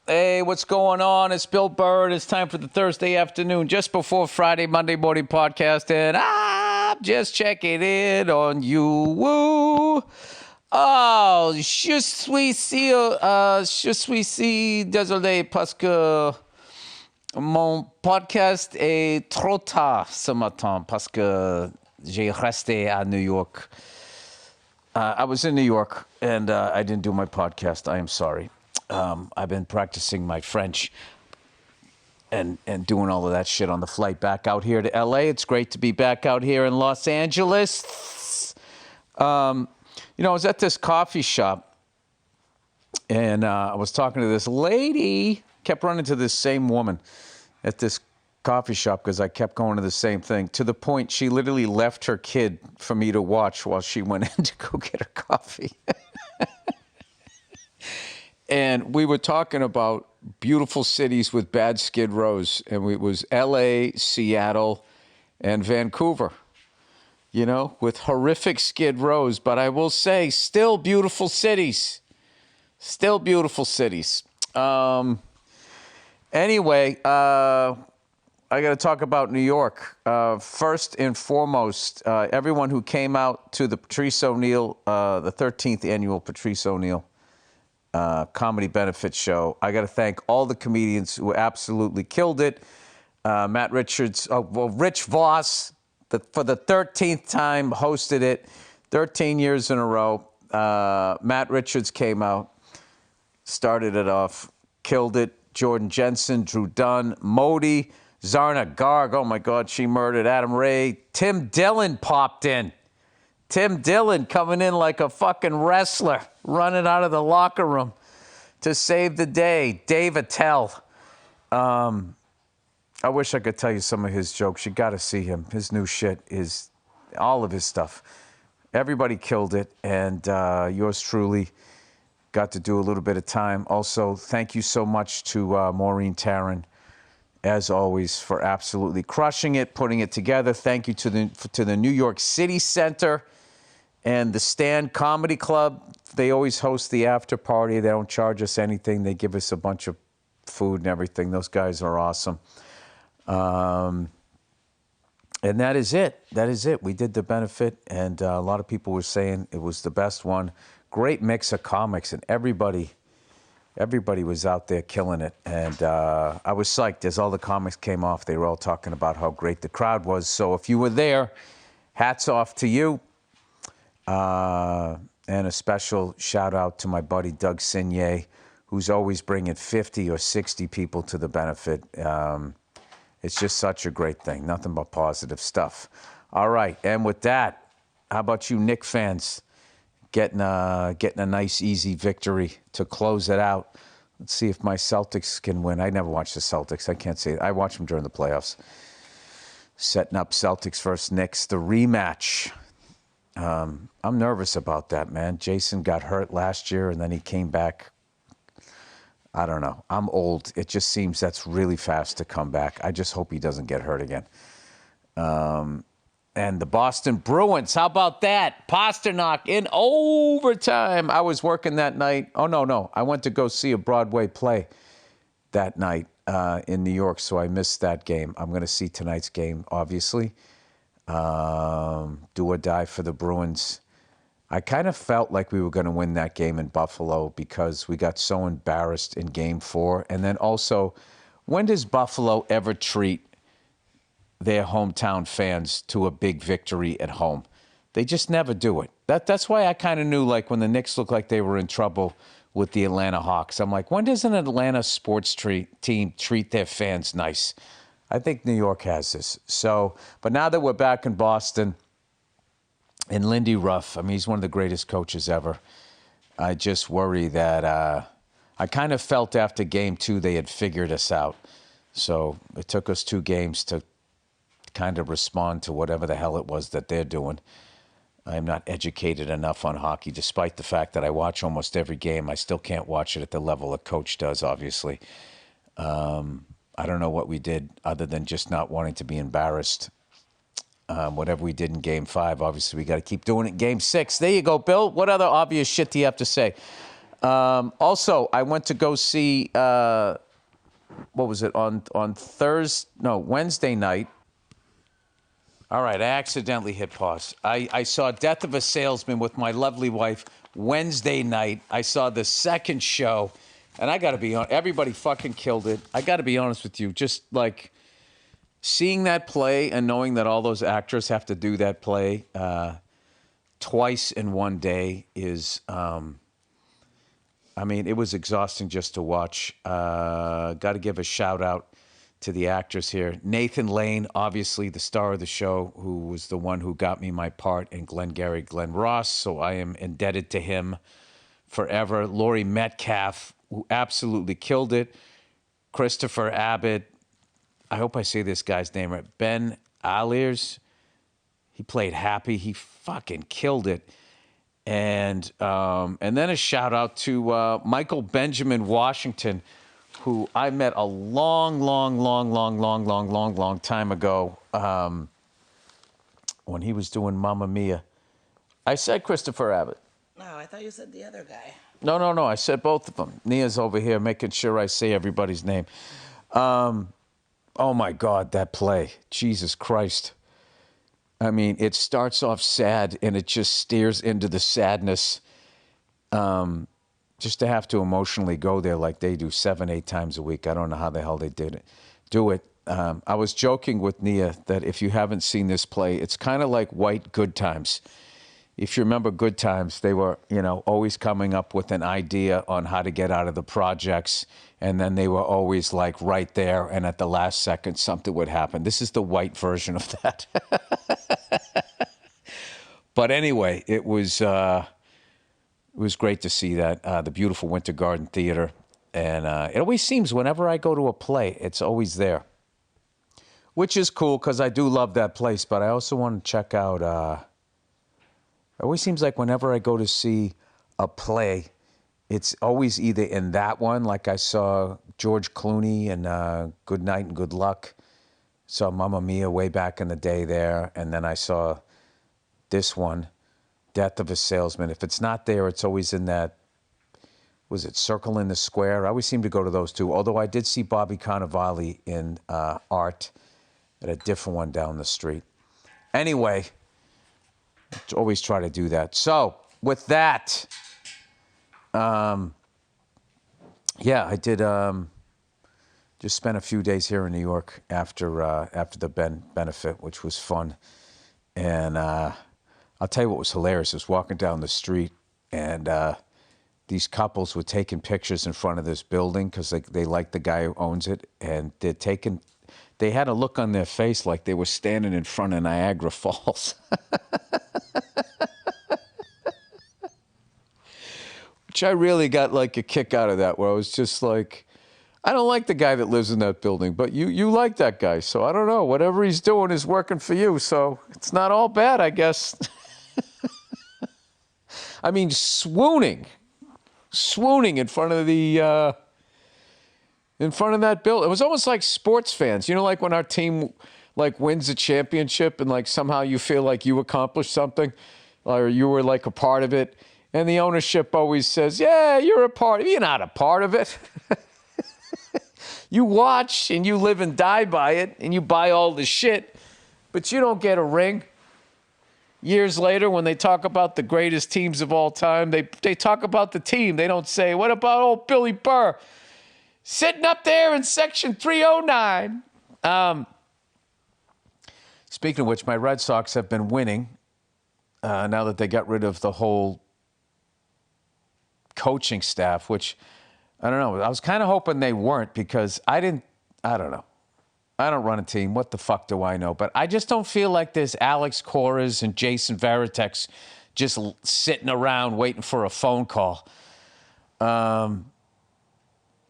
Hey, what's going on? It's Bill Burr. It's time for the Thursday afternoon, just before Friday, Monday morning podcast, and I'm just checking in on you. Woo! Oh, je suis si désolé parce que mon podcast est trop tard ce matin parce que j'ai resté à New York. I was in New York, and I didn't do my podcast. I am sorry. I've been practicing my French and doing all of that shit on the flight back out here to L.A. It's great to be back out here in Los Angeles. I was at this coffee shop, and I was talking to this lady. Kept running to this same woman at this coffee shop because I kept going to the same thing, to the point she literally left her kid for me to watch while she went in to go get her coffee. And we were talking about beautiful cities with bad skid rows, and it was L.A., Seattle, and Vancouver, with horrific skid rows. But I will say, still beautiful cities. Still beautiful cities. Anyway, I got to talk about New York. First and foremost, everyone who came out to the Patrice O'Neill, the 13th annual Patrice O'Neill comedy benefit show. I got to thank all the comedians who absolutely killed it. Matt Richards, Rich Voss, for the 13th time hosted it, 13 years in a row. Matt Richards came out, started it off, killed it. Jordan Jensen, Drew Dunn, Modi, Zarna Garg, oh my God, she murdered Adam Ray. Tim Dillon popped in. Tim Dillon coming in like a fucking wrestler, running out of the locker room to save the day. Dave Attell. I wish I could tell you some of his jokes. You got to see him. His new shit is all of his stuff. Everybody killed it, and yours truly got to do a little bit of time. Also, thank you so much to Maureen Tarrant, as always, for absolutely crushing it, putting it together. Thank you to the New York City Center and the Stand Comedy Club. They always host the after party. They don't charge us anything. They give us a bunch of food and everything. Those guys are awesome. And that is it. That is it. We did the benefit, and a lot of people were saying it was the best one. Great mix of comics, and everybody was out there killing it. And I was psyched as all the comics came off. They were all talking about how great the crowd was. So if you were there, hats off to you. And a special shout out to my buddy Doug Signier, who's always bringing 50 or 60 people to the benefit. It's just such a great thing. Nothing but positive stuff. All right, and with that, how about you Knicks fans getting a nice, easy victory to close it out? Let's see if my Celtics can win. I never watched the Celtics. I can't say it. I watch them during the playoffs. Setting up Celtics versus Knicks, the rematch. I'm nervous about that, man. Jason got hurt last year, and then he came back. I don't know. I'm old. It just seems that's really fast to come back. I just hope he doesn't get hurt again. And the Boston Bruins, how about that? Pasternak in overtime. I was working that night. Oh, no. I went to go see a Broadway play that night in New York, so I missed that game. I'm going to see tonight's game, obviously. Do or die for the Bruins. I kind of felt like we were going to win that game in Buffalo because we got so embarrassed in Game 4. And then also, when does Buffalo ever treat their hometown fans to a big victory at home? They just never do it. That's why I kind of knew, like, when the Knicks looked like they were in trouble with the Atlanta Hawks, I'm like, when does an Atlanta sports team treat their fans nice? I think New York has this. So, but now that we're back in Boston, and Lindy Ruff, I mean, he's one of the greatest coaches ever. I just worry that I kind of felt after Game 2 they had figured us out. So it took us 2 games to kind of respond to whatever the hell it was that they're doing. I'm not educated enough on hockey, despite the fact that I watch almost every game. I still can't watch it at the level a coach does, obviously. I don't know what we did other than just not wanting to be embarrassed. Whatever we did in Game 5, obviously we got to keep doing it in Game 6. There you go, Bill. What other obvious shit do you have to say? Also, I went to go see, what was it, on Wednesday night. All right, I accidentally hit pause. I saw Death of a Salesman with my lovely wife Wednesday night. I saw the second show, and I got to be honest, everybody fucking killed it. I got to be honest with you, just like seeing that play and knowing that all those actors have to do that play twice in one day is, it was exhausting just to watch. Got to give a shout out to the actors here. Nathan Lane, obviously the star of the show, who was the one who got me my part in Glengarry Glen Ross, so I am indebted to him forever. Laurie Metcalf, who absolutely killed it. Christopher Abbott, I hope I say this guy's name right. Ben Aliers, he played Happy. He fucking killed it. And then a shout out to Michael Benjamin Washington, who I met a long time ago when he was doing Mamma Mia. I said Christopher Abbott. No, I thought you said the other guy. No. I said both of them. Nia's over here making sure I say everybody's name. Oh, my God, that play. Jesus Christ. It starts off sad, and it just steers into the sadness. Just to have to emotionally go there like they do 7-8 times a week. I don't know how the hell they do it. I was joking with Nia that if you haven't seen this play, it's kind of like White Good Times. If you remember Good Times, they were, always coming up with an idea on how to get out of the projects, and then they were always like right there, and at the last second, something would happen. This is the White version of that. But anyway, it was great to see that, the beautiful Winter Garden Theater. And it always seems whenever I go to a play, it's always there. Which is cool because I do love that place, but I also want to check out, it always seems like whenever I go to see a play, it's always either in that one, like I saw George Clooney in Good Night and Good Luck, saw Mamma Mia way back in the day there, and then I saw this one, Death of a Salesman. If it's not there, it's always in that, was it Circle in the Square? I always seem to go to those two, although I did see Bobby Cannavale in Art at a different one down the street. Anyway, always try to do that. So, with that, I did just spent a few days here in New York after the benefit, which was fun. And I'll tell you what was hilarious. I was walking down the street, and these couples were taking pictures in front of this building because they like the guy who owns it, and they had a look on their face like they were standing in front of Niagara Falls. Which I really got like a kick out of that, where I was just like, I don't like the guy that lives in that building, but you like that guy, so I don't know. Whatever he's doing is working for you, so it's not all bad, I guess. Swooning in front of that building. It was almost like sports fans. Like when our team wins a championship and somehow you feel like you accomplished something or you were a part of it. And the ownership always says, yeah, you're a part of it. You're not a part of it. You watch and you live and die by it and you buy all the shit, but you don't get a ring. Years later, when they talk about the greatest teams of all time, they talk about the team. They don't say, what about old Billy Burr sitting up there in section 309? Speaking of which, my Red Sox have been winning now that they got rid of the whole coaching staff, which, I don't know. I was kind of hoping they weren't because I don't know. I don't run a team. What the fuck do I know? But I just don't feel like there's Alex Coras and Jason Varitek just sitting around waiting for a phone call. I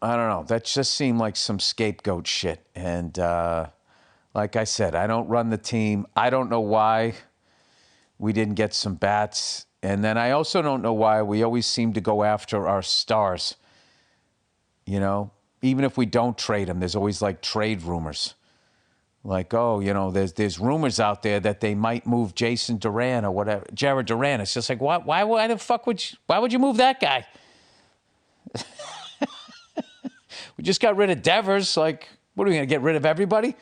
don't know. That just seemed like some scapegoat shit. And like I said, I don't run the team. I don't know why we didn't get some bats. And then I also don't know why we always seem to go after our stars. Even if we don't trade them, there's always trade rumors. There's rumors out there that they might move Jason Duran or whatever, Jared Duran. It's just why the fuck why would you move that guy? We just got rid of Devers. Like, what are we going to get rid of everybody?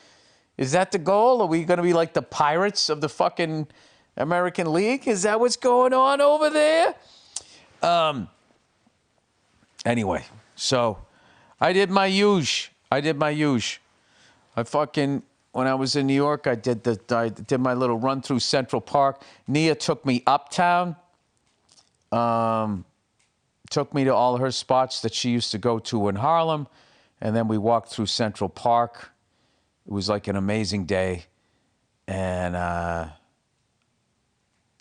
Is that the goal? Are we going to be like the Pirates of the fucking American League? Is that what's going on over there? Anyway, so I did my huge. I fucking, when I was in New York, I did my little run through Central Park. Nia took me uptown. Took me to all her spots that she used to go to in Harlem. And then we walked through Central Park. It was like an amazing day. And I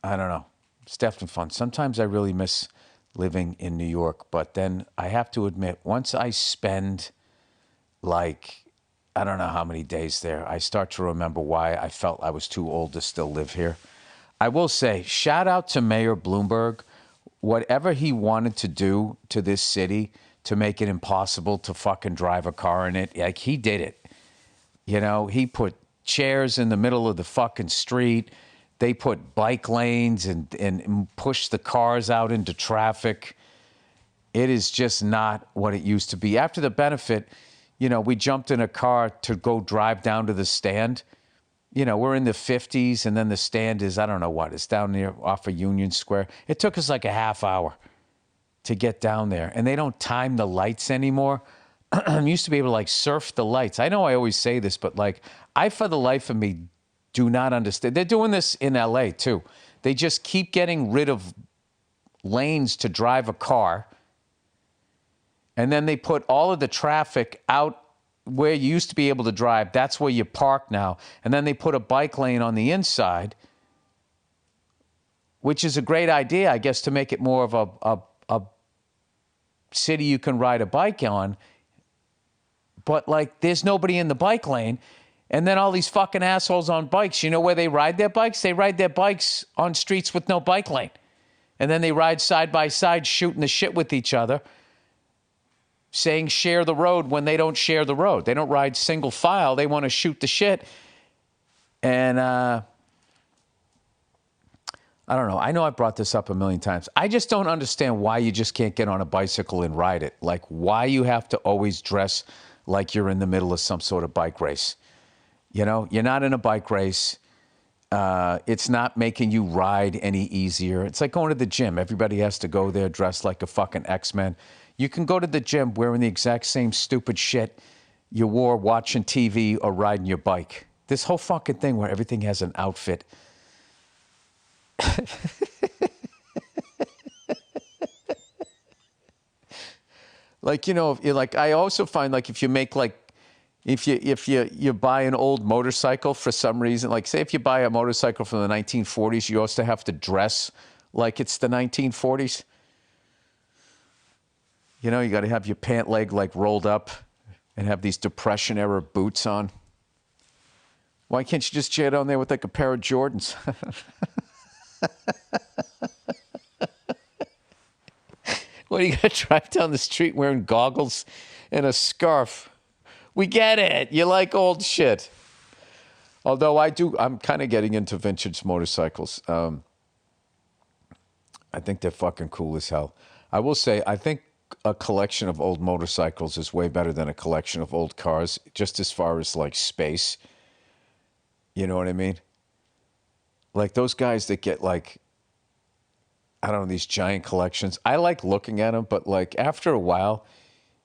don't know. It's definitely fun. Sometimes I really miss living in New York. But then I have to admit, once I spend like, I don't know how many days there, I start to remember why I felt I was too old to still live here. I will say, shout out to Mayor Bloomberg. Whatever he wanted to do to this city to make it impossible to fucking drive a car in it, like, he did it. You know, he put chairs in the middle of the fucking street. They put bike lanes and pushed the cars out into traffic. It is just not what it used to be. After the benefit, you know, we jumped in a car to go drive down to the stand. You know, we're in the 50s, and then the stand is, I don't know what, it's down near off of Union Square. It took us like a half hour to get down there, and they don't time the lights anymore. I used to be able to, like, surf the lights. I know I always say this, but, like, I, for the life of me, do not understand. They're doing this in L.A., too. They just keep getting rid of lanes to drive a car, and then they put all of the traffic out where you used to be able to drive. That's where you park now. And then they put a bike lane on the inside, which is a great idea, I guess, to make it more of a city you can ride a bike on. But, like, there's nobody in the bike lane. And then all these fucking assholes on bikes, you know where they ride their bikes? They ride their bikes on streets with no bike lane. And then they ride side by side shooting the shit with each other, saying share the road when they don't share the road. They don't ride single file. They want to shoot the shit. And I don't know. I know I've brought this up a million times. I just don't understand why you just can't get on a bicycle and ride it. Like, why you have to always dress like you're in the middle of some sort of bike race. You know, you're not in a bike race. It's not making you ride any easier. It's like going to the gym. Everybody has to go there dressed like a fucking X-Men. You can go to the gym wearing the exact same stupid shit you wore watching TV or riding your bike. This whole fucking thing where everything has an outfit. Like, you know, like, I also find, like, if you make, like, if you buy an old motorcycle for some reason, like, say if you buy a motorcycle from the 1940s, you also have to dress like it's the 1940s. You know, you got to have your pant leg, like, rolled up and have these Depression era boots on. Why can't you just get on there with, like, a pair of Jordans? What, do you got to drive down the street wearing goggles and a scarf? We get it. You like old shit. Although I'm kind of getting into vintage motorcycles. I think they're fucking cool as hell. I will say, I think a collection of old motorcycles is way better than a collection of old cars, just as far as, like, space. You know what I mean? Like, those guys that get, like, I don't know, these giant collections. I like looking at them, but, like, after a while,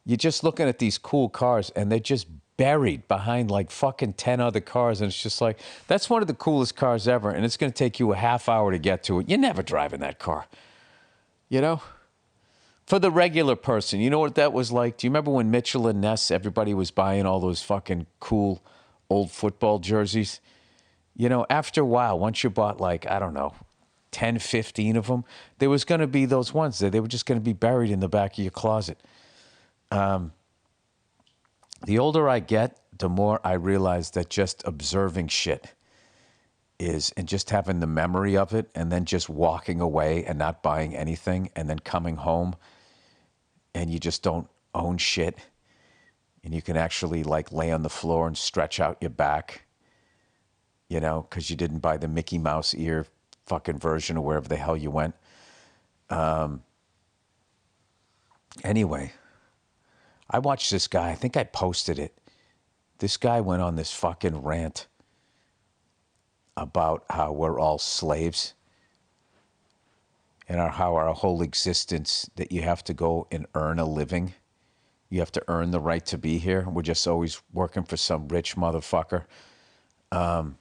you're just looking at these cool cars, and they're just buried behind, like, fucking 10 other cars, and it's just like, that's one of the coolest cars ever, and it's going to take you a half hour to get to it. You're never driving that car. You know? For the regular person, you know what that was like? Do you remember when Mitchell and Ness, everybody was buying all those fucking cool old football jerseys? You know, after a while, once you bought, like, I don't know, 10, 15 of them, there was going to be those ones there. They were just going to be buried in the back of your closet. The older I get, the more I realize that just observing shit is, and just having the memory of it, and then just walking away and not buying anything, and then coming home, and you just don't own shit, and you can actually, like, lay on the floor and stretch out your back, you know, because you didn't buy the Mickey Mouse ear fucking version of wherever the hell you went. Anyway, I watched this guy. I think I posted it. This guy went on this fucking rant about how we're all slaves and how our whole existence, that you have to go and earn a living. You have to earn the right to be here. We're just always working for some rich motherfucker. I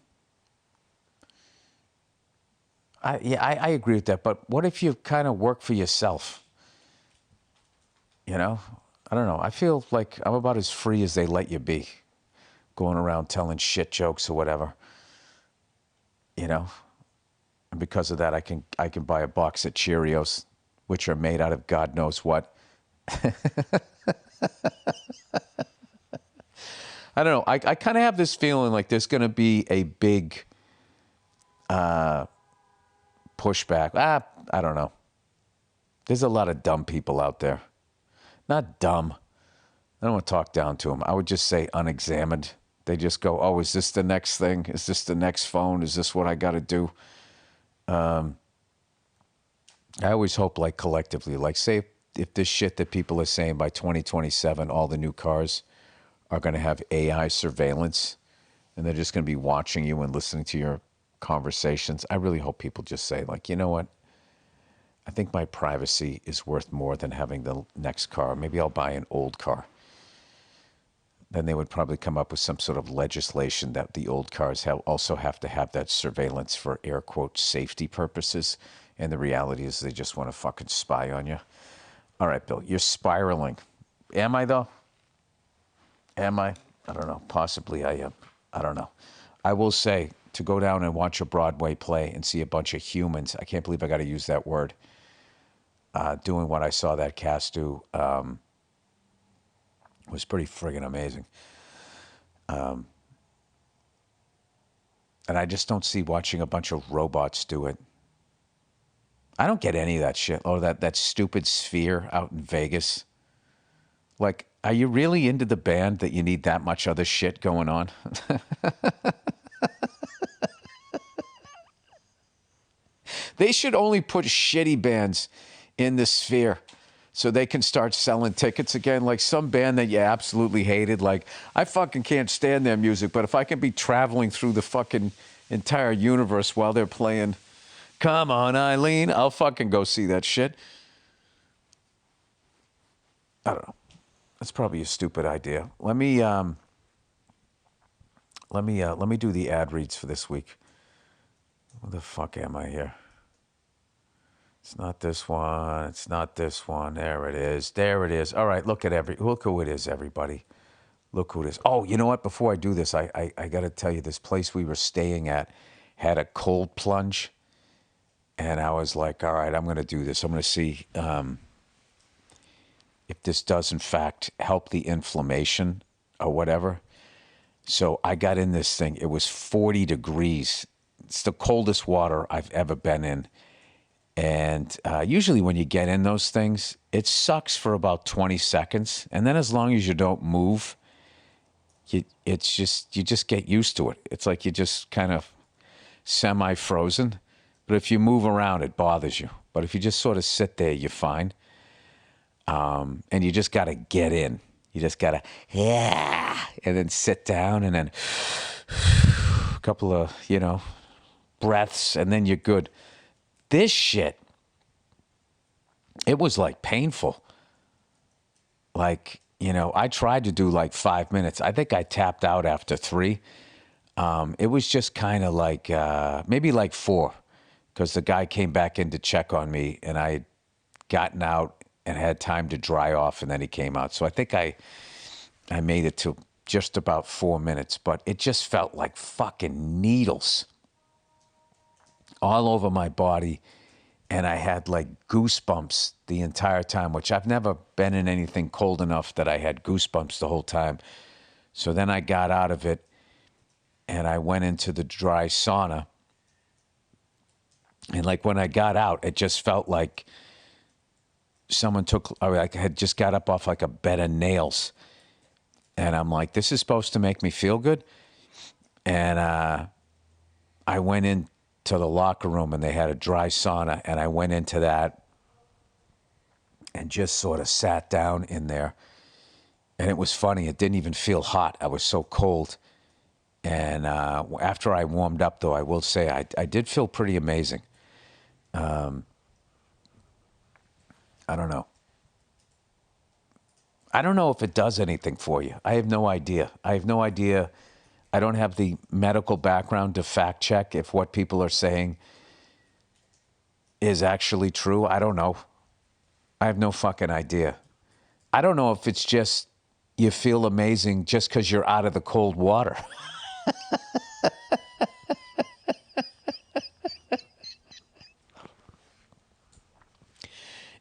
agree with that. But what if you kind of work for yourself? You know? I don't know. I feel like I'm about as free as they let you be, going around telling shit jokes or whatever. You know? And because of that, I can buy a box of Cheerios, which are made out of God knows what. I don't know. I kind of have this feeling like there's going to be a big pushback. I don't know. There's a lot of dumb people out there. Not dumb. I don't want to talk down to them. I would just say unexamined. They just go, oh, is this the next thing? Is this the next phone? Is this what I got to do? I always hope, like, collectively, like, say if this shit that people are saying by 2027, all the new cars are going to have AI surveillance and they're just going to be watching you and listening to your conversations. I really hope people just say, like, you know what? I think my privacy is worth more than having the next car. Maybe I'll buy an old car. Then they would probably come up with some sort of legislation that the old cars also have to have that surveillance for air quote safety purposes. And the reality is they just want to fucking spy on you. All right, Bill, you're spiraling. Am I, though? Am I? I don't know. Possibly I am. I don't know. I will say, to go down and watch a Broadway play and see a bunch of humans, I can't believe I got to use that word, doing what I saw that cast do, was pretty friggin' amazing. And I just don't see watching a bunch of robots do it. I don't get any of that shit. Oh, that stupid Sphere out in Vegas. Like, are you really into the band that you need that much other shit going on? They should only put shitty bands in the Sphere so they can start selling tickets again. Like some band that you absolutely hated. Like, I fucking can't stand their music, but if I can be traveling through the fucking entire universe while they're playing Come On Eileen, I'll fucking go see that shit. I don't know. That's probably a stupid idea. Let me do the ad reads for this week. Where the fuck am I here? It's not this one. It's not this one. There it is. There it is. All right, look who it is, everybody. Look who it is. Oh, you know what? Before I do this, I got to tell you, this place we were staying at had a cold plunge. And I was like, all right, I'm going to do this. I'm going to see if this does, in fact, help the inflammation or whatever. So I got in this thing. It was 40 degrees. It's the coldest water I've ever been in. And usually when you get in those things, it sucks for about 20 seconds. And then as long as you don't move, you just get used to it. It's like you're just kind of semi-frozen. But if you move around, it bothers you. But if you just sort of sit there, you're fine. And you just got to get in. You just got to, and then sit down and then a couple of, breaths, and then you're good. This shit, it was like painful. Like, I tried to do like 5 minutes. I think I tapped out after 3. It was just kind of like, maybe like 4, because the guy came back in to check on me and I had gotten out and had time to dry off, and then he came out. So I think I made it to just about 4 minutes, but it just felt like fucking needles all over my body, and I had like goosebumps the entire time, which I've never been in anything cold enough that I had goosebumps the whole time. So then I got out of it, and I went into the dry sauna, and like when I got out, it just felt like someone I had just got up off like a bed of nails, and I'm like, this is supposed to make me feel good? And I went into the locker room, and they had a dry sauna, and I went into that, and just sort of sat down in there. And it was funny. It didn't even feel hot. I was so cold. And after I warmed up, though, I will say I did feel pretty amazing. I don't know. I don't know if it does anything for you. I have no idea. I don't have the medical background to fact check if what people are saying is actually true. I don't know. I have no fucking idea. I don't know if it's just you feel amazing just because you're out of the cold water.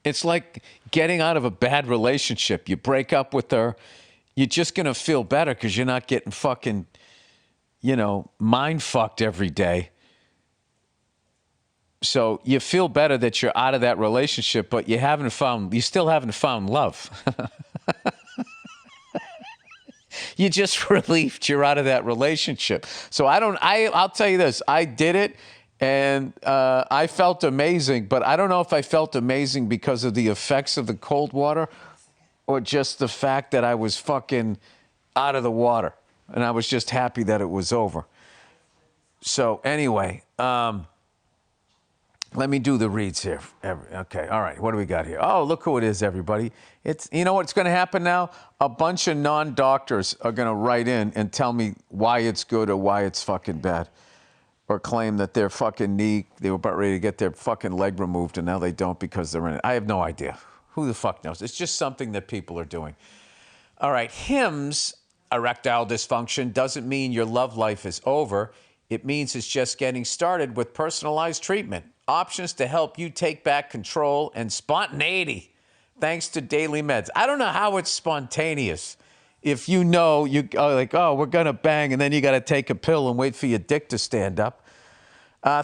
It's like getting out of a bad relationship. You break up with her, you're just going to feel better because you're not getting fucking, mind fucked every day. So you feel better that you're out of that relationship, but you still haven't found love. You just relieved you're out of that relationship. So I'll tell you this, I did it and I felt amazing, but I don't know if I felt amazing because of the effects of the cold water or just the fact that I was fucking out of the water and I was just happy that it was over. So anyway, let me do the reads here. Okay, all right, what do we got here? Oh, look who it is, everybody. You know what's going to happen now? A bunch of non-doctors are going to write in and tell me why it's good or why it's fucking bad. Or claim that their fucking knee, they were about ready to get their fucking leg removed and now they don't because they're in it. I have no idea. Who the fuck knows? It's just something that people are doing. All right, HIMS, erectile dysfunction, doesn't mean your love life is over. It means it's just getting started with personalized treatment. Options to help you take back control and spontaneity thanks to daily meds. I don't know how it's spontaneous. If you know, you are like, oh, we're going to bang, and then you got to take a pill and wait for your dick to stand up.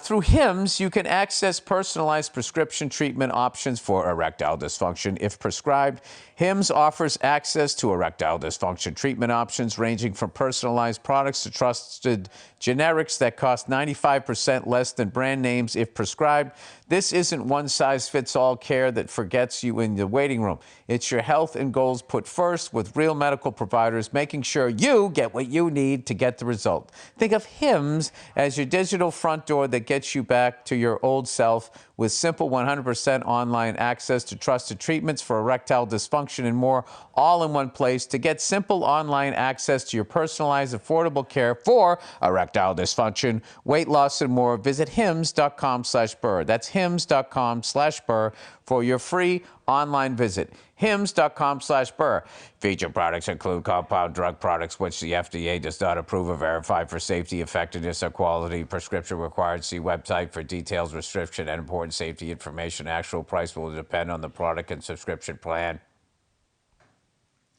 Through HIMS, you can access personalized prescription treatment options for erectile dysfunction. If prescribed, HIMS offers access to erectile dysfunction treatment options ranging from personalized products to trusted generics that cost 95% less than brand names if prescribed. This isn't one-size-fits-all care that forgets you in the waiting room. It's your health and goals put first with real medical providers, making sure you get what you need to get the result. Think of HIMS as your digital front door that gets you back to your old self with simple 100% online access to trusted treatments for erectile dysfunction and more, all in one place. To get simple online access to your personalized, affordable care for erectile dysfunction, weight loss, and more, visit hims.com/Burr. That's hims.com/Burr for your free online visit. hims.com/Burr. Featured products include compound drug products, which the FDA does not approve or verify for safety, effectiveness, or quality. Prescription required. See website for details, restriction, and important safety information. Actual price will depend on the product and subscription plan.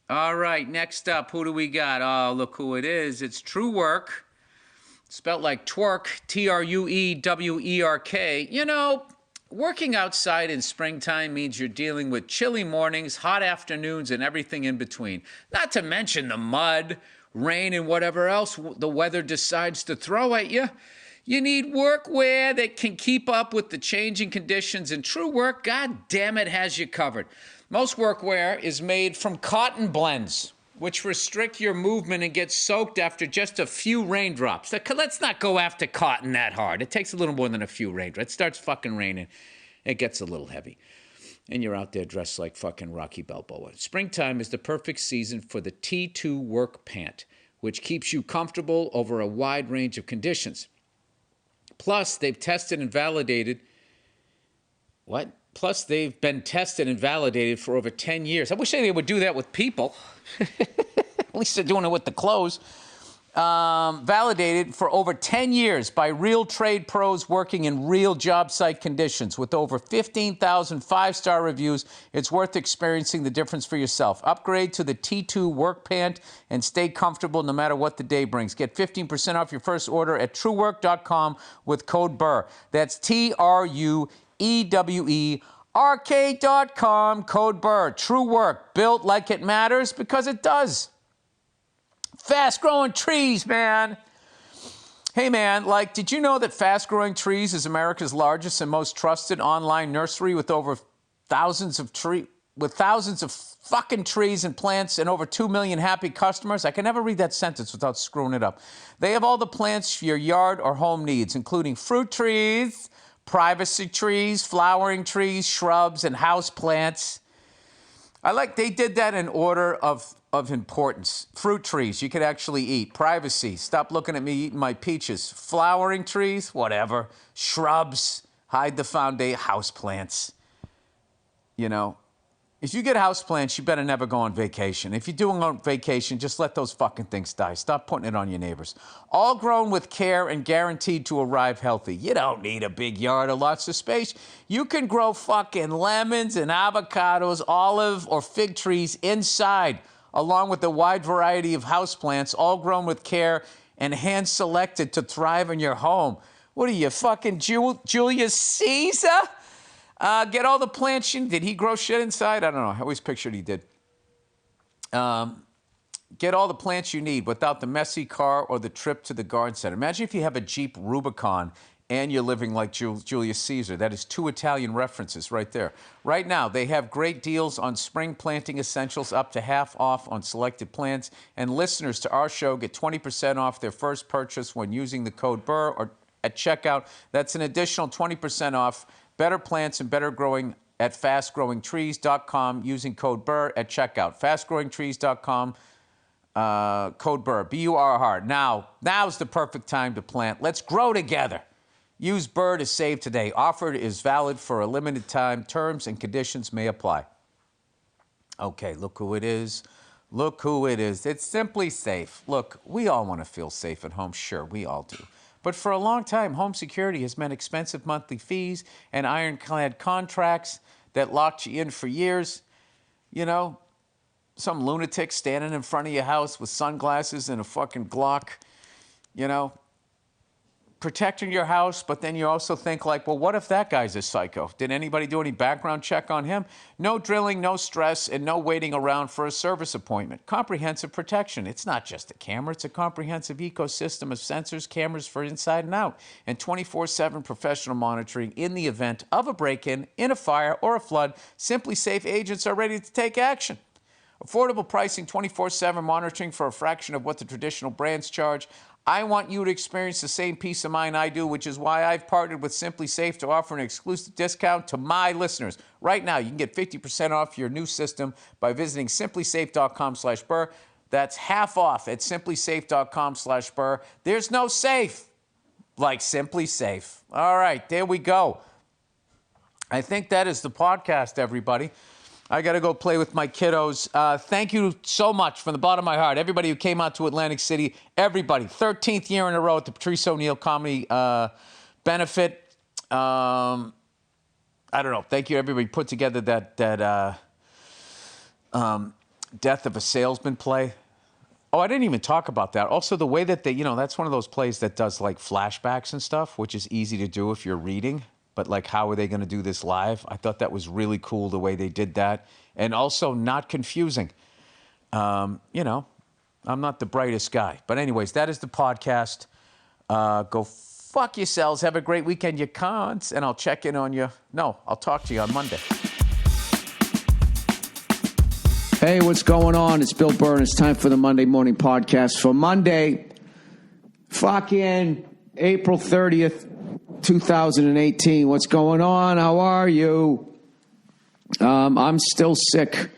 All right, next up, who do we got? Oh, look who it is. It's True Work, spelled like twerk, Truewerk. You know, working outside in springtime means you're dealing with chilly mornings, hot afternoons, and everything in between. Not to mention the mud, rain, and whatever else the weather decides to throw at you. You need workwear that can keep up with the changing conditions, and True Work, God damn it, has you covered. Most workwear is made from cotton blends, which restrict your movement and get soaked after just a few raindrops. Let's not go after cotton that hard. It takes a little more than a few raindrops. It starts fucking raining. It gets a little heavy. And you're out there dressed like fucking Rocky Balboa. Springtime is the perfect season for the T2 Work Pant, which keeps you comfortable over a wide range of conditions. Plus, they've tested and validated... What? Plus, they've been tested and validated for over 10 years. I wish they would do that with people. At least they're doing it with the clothes. Validated for over 10 years by real trade pros working in real job site conditions. With over 15,000 five-star reviews, it's worth experiencing the difference for yourself. Upgrade to the T2 Work Pant and stay comfortable no matter what the day brings. Get 15% off your first order at truework.com with code Burr. That's TRUEWERK.com, code Burr. True Work, built like it matters because it does. Fast Growing Trees, man. Hey, man, did you know that Fast Growing Trees is America's largest and most trusted online nursery with over thousands of trees? with thousands of fucking trees and plants and over 2 million happy customers. I can never read that sentence without screwing it up. They have all the plants your yard or home needs, including fruit trees, privacy trees, flowering trees, shrubs, and house plants. They did that in order of importance. Fruit trees, you could actually eat. Privacy, stop looking at me eating my peaches. Flowering trees, whatever. Shrubs, hide the foundation. House plants. You know, if you get house plants, you better never go on vacation. If you're doing on vacation, just let those fucking things die. Stop putting it on your neighbors. All grown with care and guaranteed to arrive healthy. You don't need a big yard or lots of space. You can grow fucking lemons and avocados, olive or fig trees inside, along with a wide variety of houseplants, all grown with care and hand-selected to thrive in your home. What are you, fucking Julius Caesar? Get all the plants. Did he grow shit inside? I don't know. I always pictured he did. Get all the plants you need without the messy car or the trip to the garden center. Imagine if you have a Jeep Rubicon and you're living like Julius Caesar. That is 2 Italian references right there. Right now, they have great deals on spring planting essentials, up to half off on selected plants. And listeners to our show get 20% off their first purchase when using the code Burr or at checkout. That's an additional 20% off. Better plants and better growing at fastgrowingtrees.com using code Burr at checkout. Fastgrowingtrees.com, code Burr, B-U-R-R. Now's the perfect time to plant. Let's grow together. Use Burr to save today. Offer is valid for a limited time. Terms and conditions may apply. Okay, look who it is. Look who it is. It's Simply Safe. Look, we all want to feel safe at home. Sure, we all do. But for a long time, home security has meant expensive monthly fees and ironclad contracts that locked you in for years. You know, some lunatic standing in front of your house with sunglasses and a fucking Glock, you know, protecting your house, but then you also think like, well, what if that guy's a psycho? Did anybody do any background check on him? No drilling, no stress, and no waiting around for a service appointment. Comprehensive protection. It's not just a camera. It's a comprehensive ecosystem of sensors, cameras for inside and out, and 24/7 professional monitoring in the event of a break-in, in a fire, or a flood. Simply Safe agents are ready to take action. Affordable pricing, 24/7 monitoring for a fraction of what the traditional brands charge. I want you to experience the same peace of mind I do, which is why I've partnered with Simply Safe to offer an exclusive discount to my listeners. Right now, you can get 50% off your new system by visiting simplysafe.com/Burr. That's half off at simplysafe.com/Burr. There's no safe like Simply Safe. All right, there we go. I think that is the podcast, everybody. I got to go play with my kiddos. Thank you so much from the bottom of my heart. Everybody who came out to Atlantic City, everybody. 13th year in a row at the Patrice O'Neill Comedy Benefit. I don't know. Thank you, everybody. Put together that Death of a Salesman play. Oh, I didn't even talk about that. Also, the way that they, that's one of those plays that does like flashbacks and stuff, which is easy to do if you're reading. But like, how are they going to do this live? I thought that was really cool the way they did that. And also not confusing. I'm not the brightest guy. But anyways, that is the podcast. Go fuck yourselves. Have a great weekend, you cons. And I'll check in on you. No, I'll talk to you on Monday. Hey, what's going on? It's Bill Burr, and it's time for the Monday morning podcast for Monday, fucking April 30th. 2018. What's going on? How are you? I'm still sick.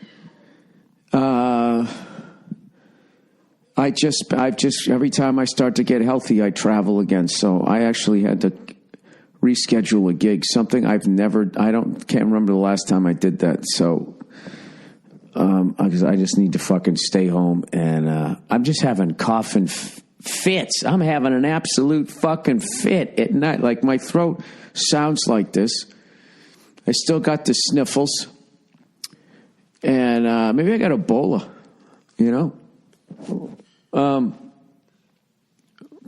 I've just every time I start to get healthy, I travel again. So I actually had to reschedule a gig. Something can't remember the last time I did that. So I just need to fucking stay home, and I'm just having coughing fits. I'm having an absolute fucking fit at night. Like, my throat sounds like this. I still got the sniffles. And maybe I got Ebola,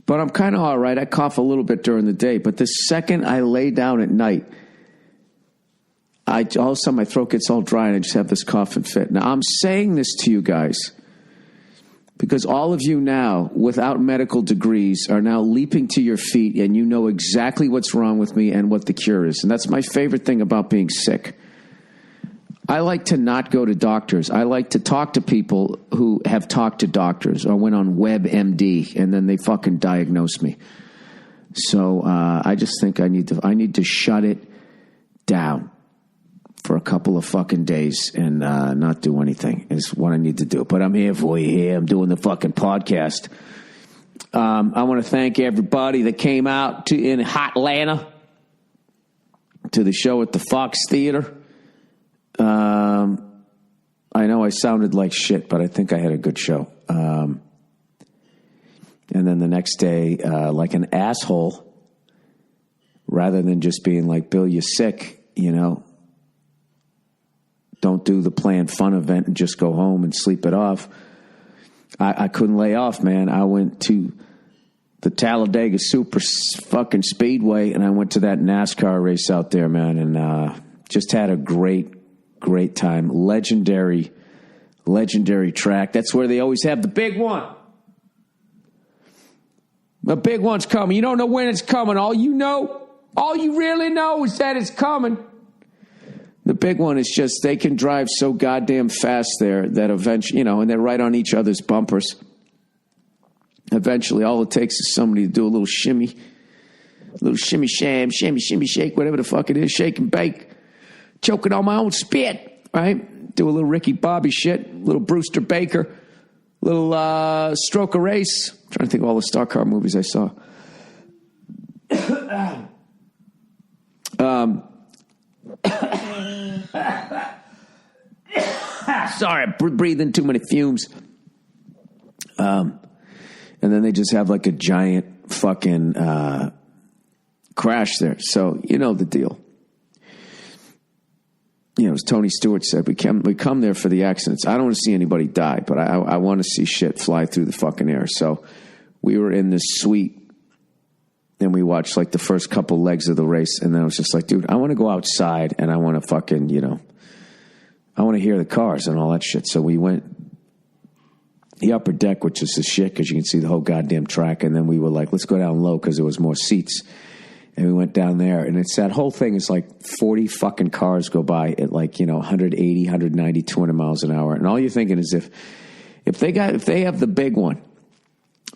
But I'm kind of all right. I cough a little bit during the day. But the second I lay down at night, all of a sudden my throat gets all dry and I just have this coughing fit. Now, I'm saying this to you guys because all of you now, without medical degrees, are now leaping to your feet, and you know exactly what's wrong with me and what the cure is. And that's my favorite thing about being sick. I like to not go to doctors. I like to talk to people who have talked to doctors or went on WebMD and then they fucking diagnose me. So I just think I need to shut it down for a couple of fucking days and not do anything is what I need to do. But I'm here for you here. I'm doing the fucking podcast. I want to thank everybody that came out in hot Atlanta to the show at the Fox Theater. I know I sounded like shit, but I think I had a good show. And then the next day, like an asshole, rather than just being like, Bill, you're sick, you know. Don't do the planned fun event and just go home and sleep it off. I couldn't lay off, man. I went to the Talladega Super fucking Speedway, and I went to that NASCAR race out there, man, and just had a great time. Legendary track. That's where they always have the big one. The big one's coming. You don't know when it's coming. All you really know is that it's coming. The big one is just they can drive so goddamn fast there that eventually, you know, and they're right on each other's bumpers. Eventually, all it takes is somebody to do a little shimmy, shimmy, shake, whatever the fuck it is, shake and bake, choking on my own spit, right? Do a little Ricky Bobby shit, little Brewster Baker, little Stroke of Race. I'm trying to think of all the Star Car movies I saw. Sorry, I'm breathing too many fumes. And then they just have like a giant fucking crash there. So you know the deal. You know, as Tony Stewart said, we come there for the accidents. I don't want to see anybody die, but I want to see shit fly through the fucking air. So we were in this suite, and we watched like the first couple legs of the race, and then I was just like, dude, I want to go outside, and I want to fucking, you know, I want to hear the cars and all that shit. So we went the upper deck, which is the shit because you can see the whole goddamn track, and then we were like, let's go down low because there was more seats. And we went down there, and it's that whole thing is like 40 fucking cars go by at like, you know, 180, 190, 200 miles an hour. And all you're thinking is if they have the big one,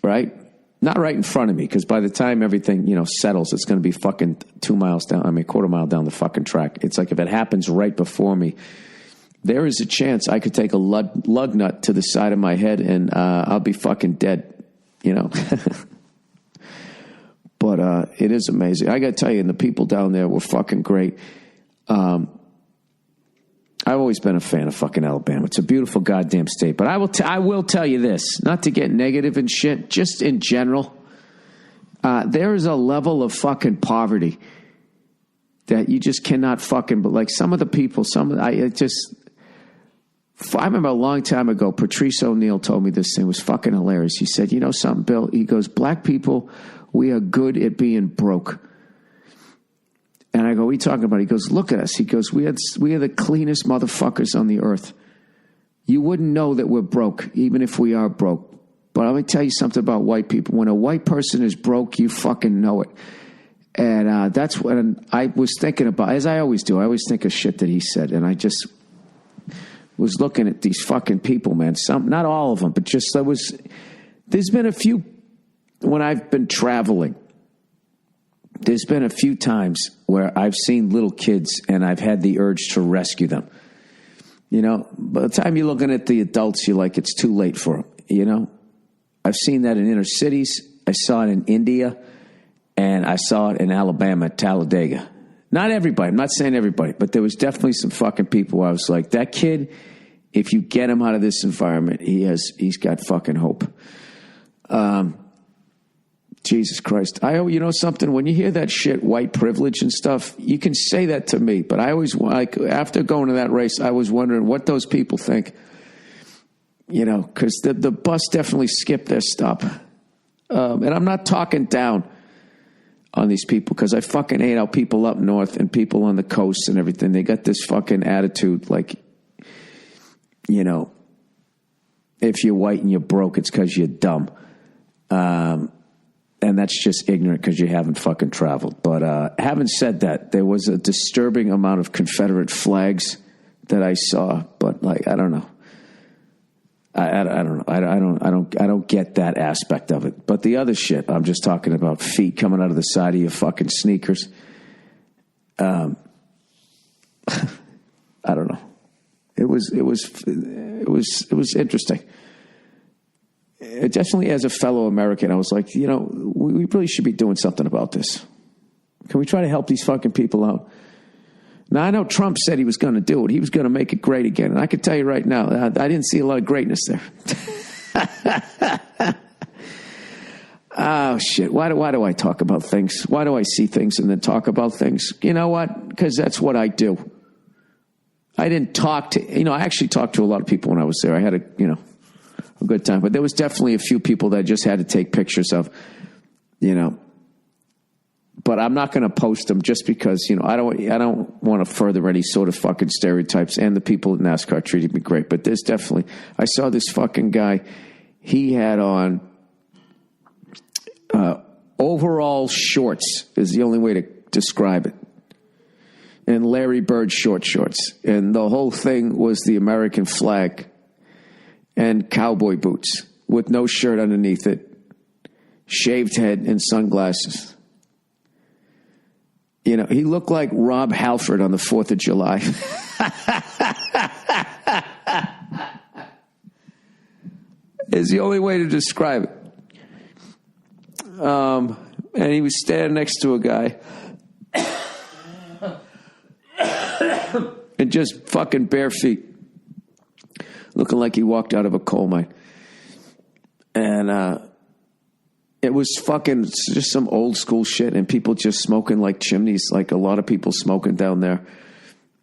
right? Not right in front of me, because by the time everything, you know, settles, it's going to be fucking 2 miles down, quarter mile down the fucking track. It's like if it happens right before me, there is a chance I could take a lug nut to the side of my head and I'll be fucking dead, you know. But it is amazing. I got to tell you, and the people down there were fucking great. I've always been a fan of fucking Alabama. It's a beautiful goddamn state. But I will tell you this, not to get negative and shit, just in general, there is a level of fucking poverty that you just cannot fucking, but like some of the people, I remember a long time ago, Patrice O'Neill told me this thing was fucking hilarious. He said, you know something, Bill? He goes, black people, we are good at being broke. And I go, what are you talking about? He goes, look at us. He goes, we are the cleanest motherfuckers on the earth. You wouldn't know that we're broke, even if we are broke. But let me tell you something about white people. When a white person is broke, you fucking know it. And that's what I was thinking about, as I always do. I always think of shit that he said. And I just was looking at these fucking people, man. Some, not all of them, but just there's been a few, when I've been traveling, there's been a few times where I've seen little kids and I've had the urge to rescue them. You know, by the time you're looking at the adults, you're like, it's too late for them, you know? I've seen that in inner cities. I saw it in India, and I saw it in Alabama, Talladega. Not everybody. I'm not saying everybody, but there was definitely some fucking people where I was like, that kid, if you get him out of this environment, he's got fucking hope. Jesus Christ. You know something? When you hear that shit, white privilege and stuff, you can say that to me, but I always, like, after going to that race, I was wondering what those people think, you know, because the bus definitely skipped their stop. And I'm not talking down on these people, because I fucking hate how people up north and people on the coast and everything, they got this fucking attitude like, you know, if you're white and you're broke, it's because you're dumb. And that's just ignorant because you haven't fucking traveled. But having said that, there was a disturbing amount of Confederate flags that I saw, but like, I don't know. I don't know. I don't get that aspect of it. But the other shit, I'm just talking about feet coming out of the side of your fucking sneakers. I don't know. It was interesting. It definitely, as a fellow American, I was like, we really should be doing something about this. Can we try to help these fucking people out? Now, I know Trump said he was going to do it. He was going to make it great again. And I can tell you right now, I didn't see a lot of greatness there. Oh, shit. Why do I talk about things? Why do I see things and then talk about things? You know what? Because that's what I do. I didn't talk to, I actually talked to a lot of people when I was there. I had a good time. But there was definitely a few people that I just had to take pictures of, But I'm not going to post them just because, I don't want to further any sort of fucking stereotypes. And the people at NASCAR treated me great. But there's definitely, I saw this fucking guy. He had on overall shorts is the only way to describe it. And Larry Bird shorts. And the whole thing was the American flag and cowboy boots with no shirt underneath it, shaved head and sunglasses. He looked like Rob Halford on the 4th of July. Is the only way to describe it. And he was standing next to a guy and just fucking bare feet, looking like he walked out of a coal mine. And it was fucking just some old school shit, and people just smoking like chimneys, like a lot of people smoking down there.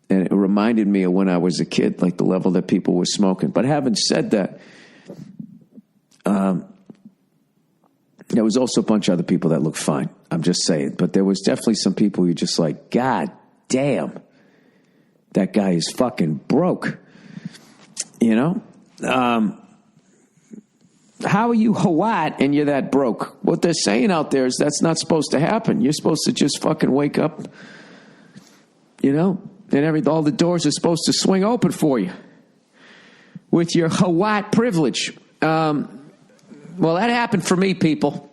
And it reminded me of when I was a kid, like the level that people were smoking. But having said that, there was also a bunch of other people that looked fine. I'm just saying. But there was definitely some people who just like, God damn, that guy is fucking broke. How are you Hawat and you're that broke? What they're saying out there is that's not supposed to happen. You're supposed to just fucking wake up, and all the doors are supposed to swing open for you with your Hawat privilege. Well, that happened for me, people.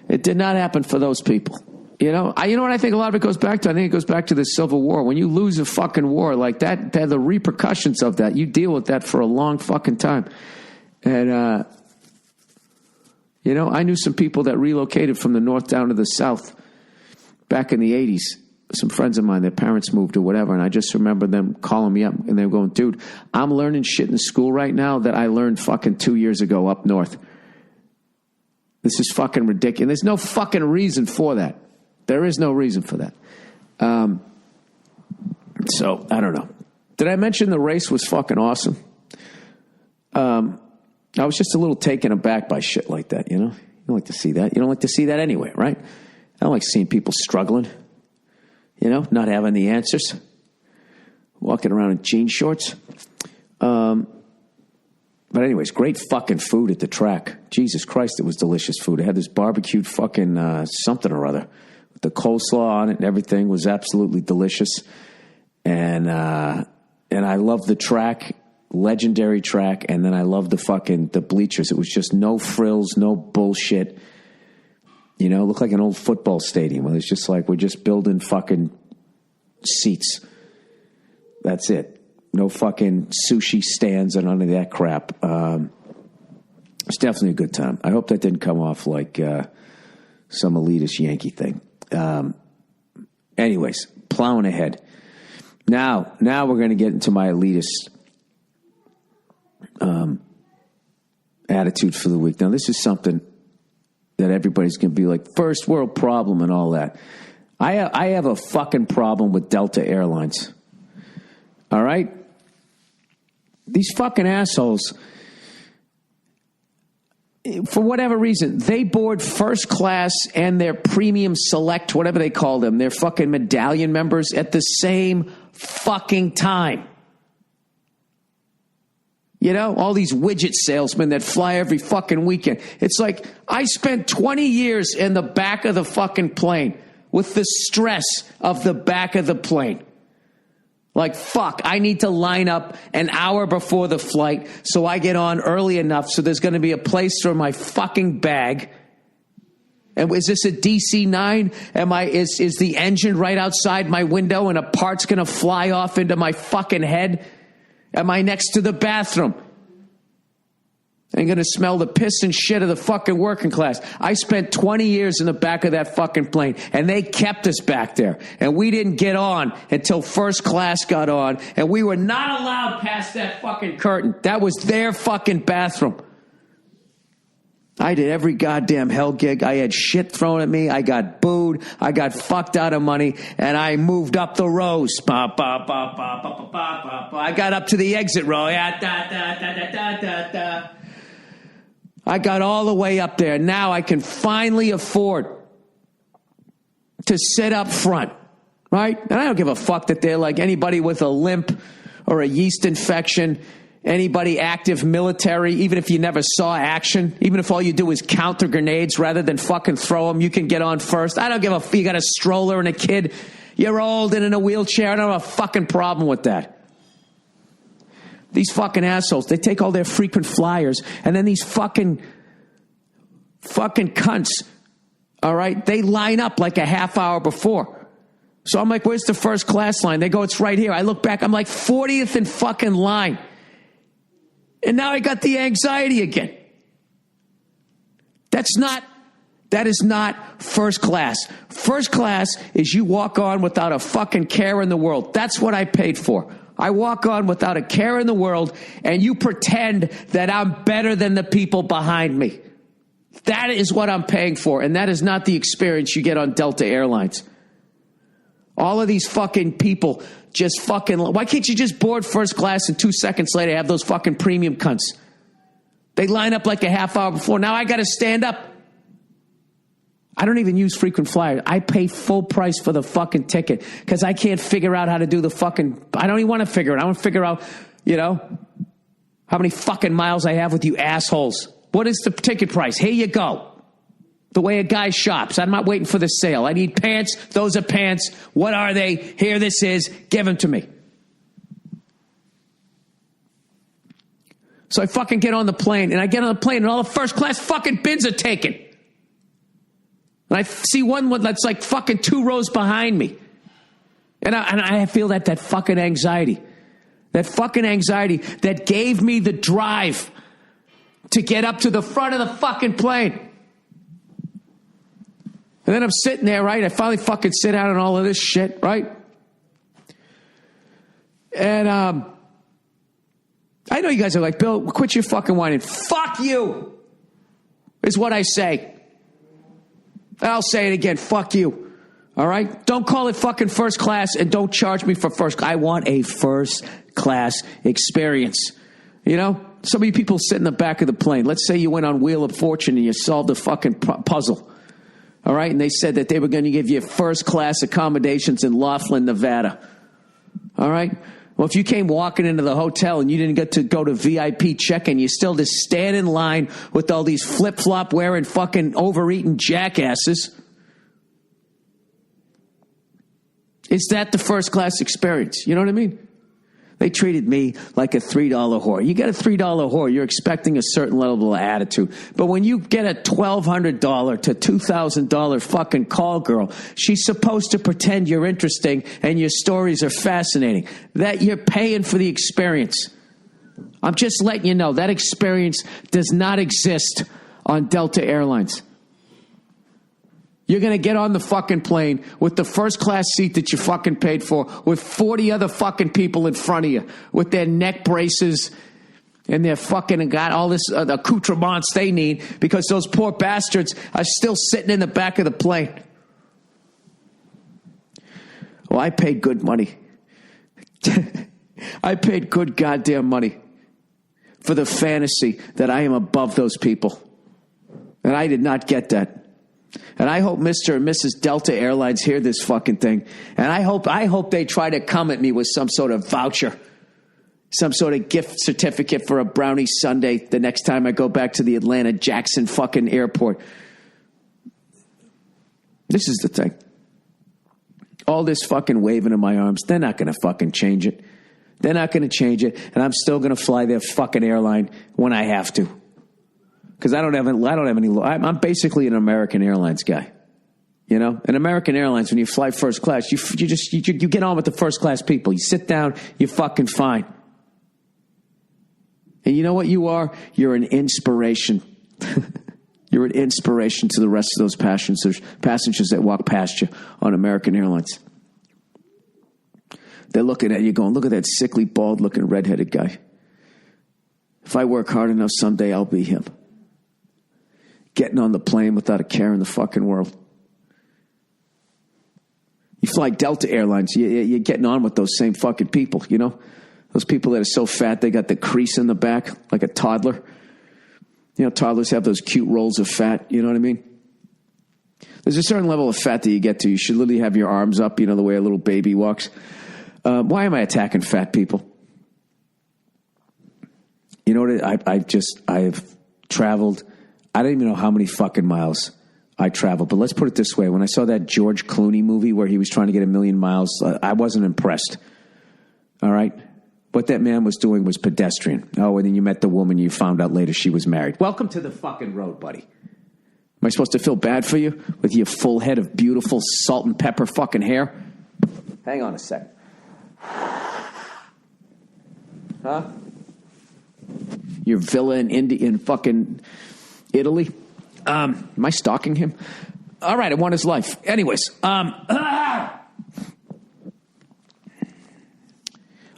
It did not happen for those people. You know what I think a lot of it goes back to? I think it goes back to the Civil War. When you lose a fucking war like that, the repercussions of that, you deal with that for a long fucking time. And, I knew some people that relocated from the north down to the south back in the 80s. Some friends of mine, their parents moved or whatever, and I just remember them calling me up, and they were going, dude, I'm learning shit in school right now that I learned fucking 2 years ago up north. This is fucking ridiculous. There's no fucking reason for that. There is no reason for that. So, I don't know. Did I mention the race was fucking awesome? I was just a little taken aback by shit like that, You don't like to see that. You don't like to see that anyway, right? I don't like seeing people struggling, not having the answers, walking around in jean shorts. But anyways, great fucking food at the track. Jesus Christ, it was delicious food. It had this barbecued fucking something or other. The coleslaw on it and everything was absolutely delicious. And I love the track. Legendary track, and then I love the bleachers. It was just no frills, no bullshit. It looked like an old football stadium. It was just like, we're just building fucking seats. That's it. No fucking sushi stands or none of that crap. It's definitely a good time. I hope that didn't come off like some elitist Yankee thing. Anyways, plowing ahead. Now we're going to get into my elitist attitude for the week. Now, this is something that everybody's going to be like, first world problem and all that. I have a fucking problem with Delta Airlines. All right? These fucking assholes, for whatever reason, they board first class and their premium select, whatever they call them, their fucking medallion members at the same fucking time. All these widget salesmen that fly every fucking weekend. It's like, I spent 20 years in the back of the fucking plane with the stress of the back of the plane. Like, fuck, I need to line up an hour before the flight so I get on early enough so there's going to be a place for my fucking bag. And is this a DC-9? Is the engine right outside my window and a part's going to fly off into my fucking head? Am I next to the bathroom? I'm going to smell the piss and shit of the fucking working class. I spent 20 years in the back of that fucking plane, and they kept us back there. And we didn't get on until first class got on, and we were not allowed past that fucking curtain. That was their fucking bathroom. I did every goddamn hell gig. I had shit thrown at me. I got booed. I got fucked out of money, and I moved up the rows. I got up to the exit row. I got all the way up there. Now I can finally afford to sit up front, right? And I don't give a fuck that they're like anybody with a limp or a yeast infection, anybody active military, even if you never saw action, even if all you do is counter grenades rather than fucking throw them, you can get on first. I don't give a fuck. You got a stroller and a kid, you're old and in a wheelchair. I don't have a fucking problem with that. These fucking assholes, they take all their frequent flyers, and then these fucking cunts, all right, they line up like a half hour before. So I'm like, where's the first class line? They go, it's right here. I look back, I'm like 40th in fucking line. And now I got the anxiety again. That is not first class. First class is you walk on without a fucking care in the world. That's what I paid for. I walk on without a care in the world, and you pretend that I'm better than the people behind me. That is what I'm paying for, and that is not the experience you get on Delta Airlines. All of these fucking people just fucking... Why can't you just board first class and 2 seconds later have those fucking premium cunts? They line up like a half hour before. Now I got to stand up. I don't even use frequent flyers. I pay full price for the fucking ticket because I can't figure out how to do the fucking... I don't even want to figure it out. I want to figure out, how many fucking miles I have with you assholes. What is the ticket price? Here you go. The way a guy shops. I'm not waiting for the sale. I need pants. Those are pants. What are they? Here this is. Give them to me. So I fucking get on the plane, and I get on the plane, and all the first class fucking bins are taken. And I see one that's like fucking 2 rows behind me. And I feel that fucking anxiety. That fucking anxiety that gave me the drive to get up to the front of the fucking plane. And then I'm sitting there, right? I finally fucking sit down on all of this shit, right? And I know you guys are like, Bill, quit your fucking whining. Fuck you is what I say. I'll say it again. Fuck you. All right? Don't call it fucking first class, and don't charge me for first. I want a first class experience. So many people sit in the back of the plane. Let's say you went on Wheel of Fortune and you solved a fucking puzzle. All right? And they said that they were going to give you first class accommodations in Laughlin, Nevada. All right? Well, if you came walking into the hotel and you didn't get to go to VIP check-in, you still just stand in line with all these flip-flop wearing fucking overeating jackasses. Is that the first class experience? You know what I mean? They treated me like a $3 whore. You get a $3 whore, you're expecting a certain level of attitude. But when you get a $1,200 to $2,000 fucking call girl, she's supposed to pretend you're interesting and your stories are fascinating. That you're paying for the experience. I'm just letting you know that experience does not exist on Delta Airlines. You're going to get on the fucking plane with the first class seat that you fucking paid for with 40 other fucking people in front of you with their neck braces and their fucking got all this accoutrements they need because those poor bastards are still sitting in the back of the plane. Well, I paid good money. I paid good goddamn money for the fantasy that I am above those people. And I did not get that. And I hope Mr. and Mrs. Delta Airlines hear this fucking thing. And I hope they try to come at me with some sort of voucher, some sort of gift certificate for a brownie sundae the next time I go back to the Atlanta Jackson fucking airport. This is the thing. All this fucking waving in my arms, they're not going to fucking change it. They're not going to change it, and I'm still going to fly their fucking airline when I have to. Because I don't have any. I'm basically an American Airlines guy. You know, an American Airlines, when you fly first class, you get on with the first class people. You sit down, you're fucking fine. And you know what you are? You're an inspiration. You're an inspiration to the rest of those passengers that walk past you on American Airlines. They're looking at you going, look at that sickly, bald-looking, redheaded guy. If I work hard enough, someday I'll be him. Getting on the plane without a care in the fucking world. You fly Delta Airlines, you're getting on with those same fucking people, you know? Those people that are so fat, they got the crease in the back, like a toddler. You know, toddlers have those cute rolls of fat, you know what I mean? There's a certain level of fat that you get to. You should literally have your arms up, you know, the way a little baby walks. Why am I attacking fat people? You know what? I've traveled. I don't even know how many fucking miles I traveled. But let's put it this way. When I saw that George Clooney movie where he was trying to get 1,000,000 miles, I wasn't impressed. All right? What that man was doing was pedestrian. Oh, and then you met the woman, you found out later she was married. Welcome to the fucking road, buddy. Am I supposed to feel bad for you with your full head of beautiful salt and pepper fucking hair? Hang on a sec. Huh? Your villa in fucking Italy? Am I stalking him? All right, I want his life. Anyways,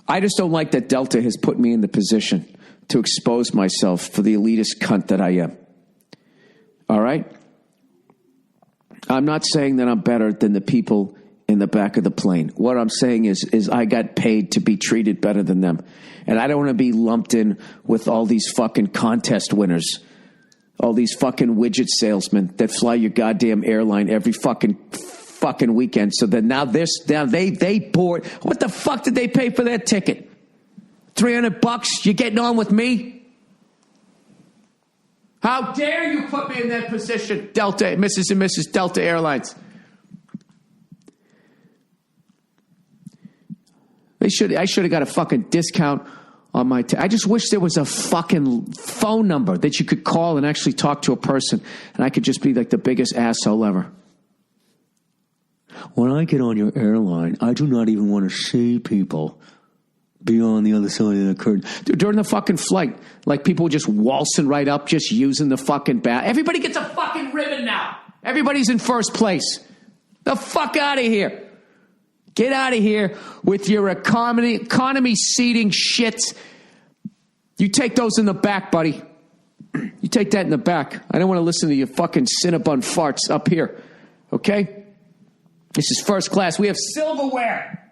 I just don't like that Delta has put me in the position to expose myself for the elitist cunt that I am. All right? I'm not saying that I'm better than the people in the back of the plane. What I'm saying is I got paid to be treated better than them. And I don't want to be lumped in with all these fucking contest winners. All these fucking widget salesmen that fly your goddamn airline every fucking weekend. So that now they bought. What the fuck did they pay for that ticket? $300? You getting on with me? How dare you put me in that position, Delta, Mrs. and Mrs. Delta Airlines? I should have got a fucking discount on my I just wish there was a fucking phone number that you could call and actually talk to a person, and I could just be like the biggest asshole ever. When I get on your airline, I do not even want to see people beyond the other side of the curtain. Dude, during the fucking flight, like people just waltzing right up, just using the fucking bath. Everybody gets a fucking ribbon now. Everybody's in first place. The fuck out of here. Get out of here with your economy seating shits. You take those in the back, buddy. You take that in the back. I don't want to listen to your fucking Cinnabon farts up here. Okay? This is first class. We have silverware.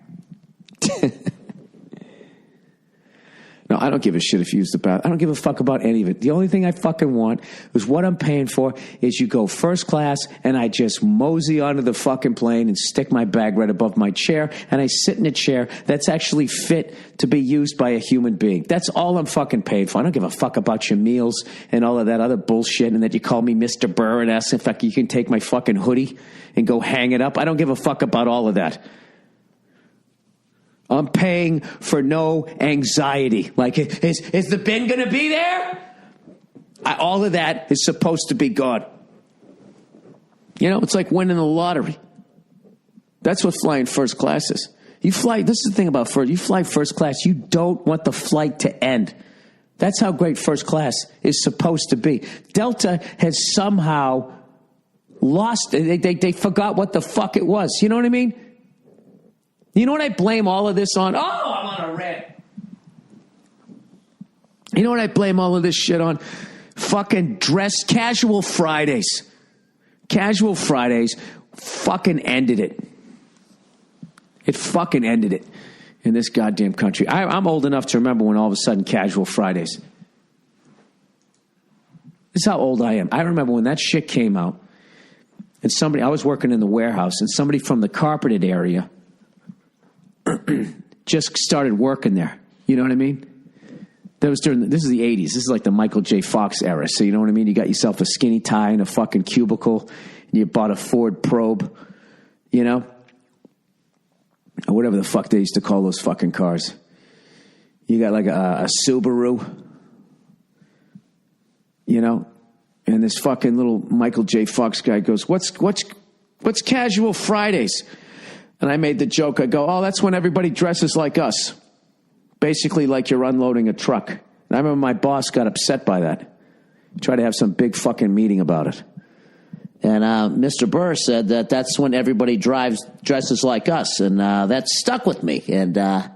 No, I don't give a shit if you use the bathroom. I don't give a fuck about any of it. The only thing I fucking want is what I'm paying for is you go first class and I just mosey onto the fucking plane and stick my bag right above my chair and I sit in a chair that's actually fit to be used by a human being. That's all I'm fucking paid for. I don't give a fuck about your meals and all of that other bullshit and that you call me Mr. Burr and ask if you can take my fucking hoodie and go hang it up. I don't give a fuck about all of that. I'm paying for no anxiety. Like, is the bin going to be there? All of that is supposed to be gone. You know, it's like winning the lottery. That's what flying first class is. This is the thing about first. You fly first class, you don't want the flight to end. That's how great first class is supposed to be. Delta has somehow lost, they forgot what the fuck it was. You know what I mean? You know what I blame all of this on? Oh, I'm on a red. You know what I blame all of this shit on? Fucking casual Fridays. Casual Fridays fucking ended it. It fucking ended it in this goddamn country. I'm old enough to remember when all of a sudden casual Fridays. This is how old I am. I remember when that shit came out and I was working in the warehouse and somebody from the carpeted area just started working there. You know what I mean? This is the 80s. This is like the Michael J. Fox era. So you know what I mean? You got yourself a skinny tie and a fucking cubicle, and you bought a Ford Probe, you know? or whatever the fuck they used to call those fucking cars. You got like a Subaru, you know, and this fucking little Michael J. Fox guy goes, what's casual Fridays? And I made the joke. I go, oh, that's when everybody dresses like us. Basically like you're unloading a truck. And I remember my boss got upset by that. Tried to have some big fucking meeting about it. And Mr. Burr said that that's when everybody dresses like us. And that stuck with me. And I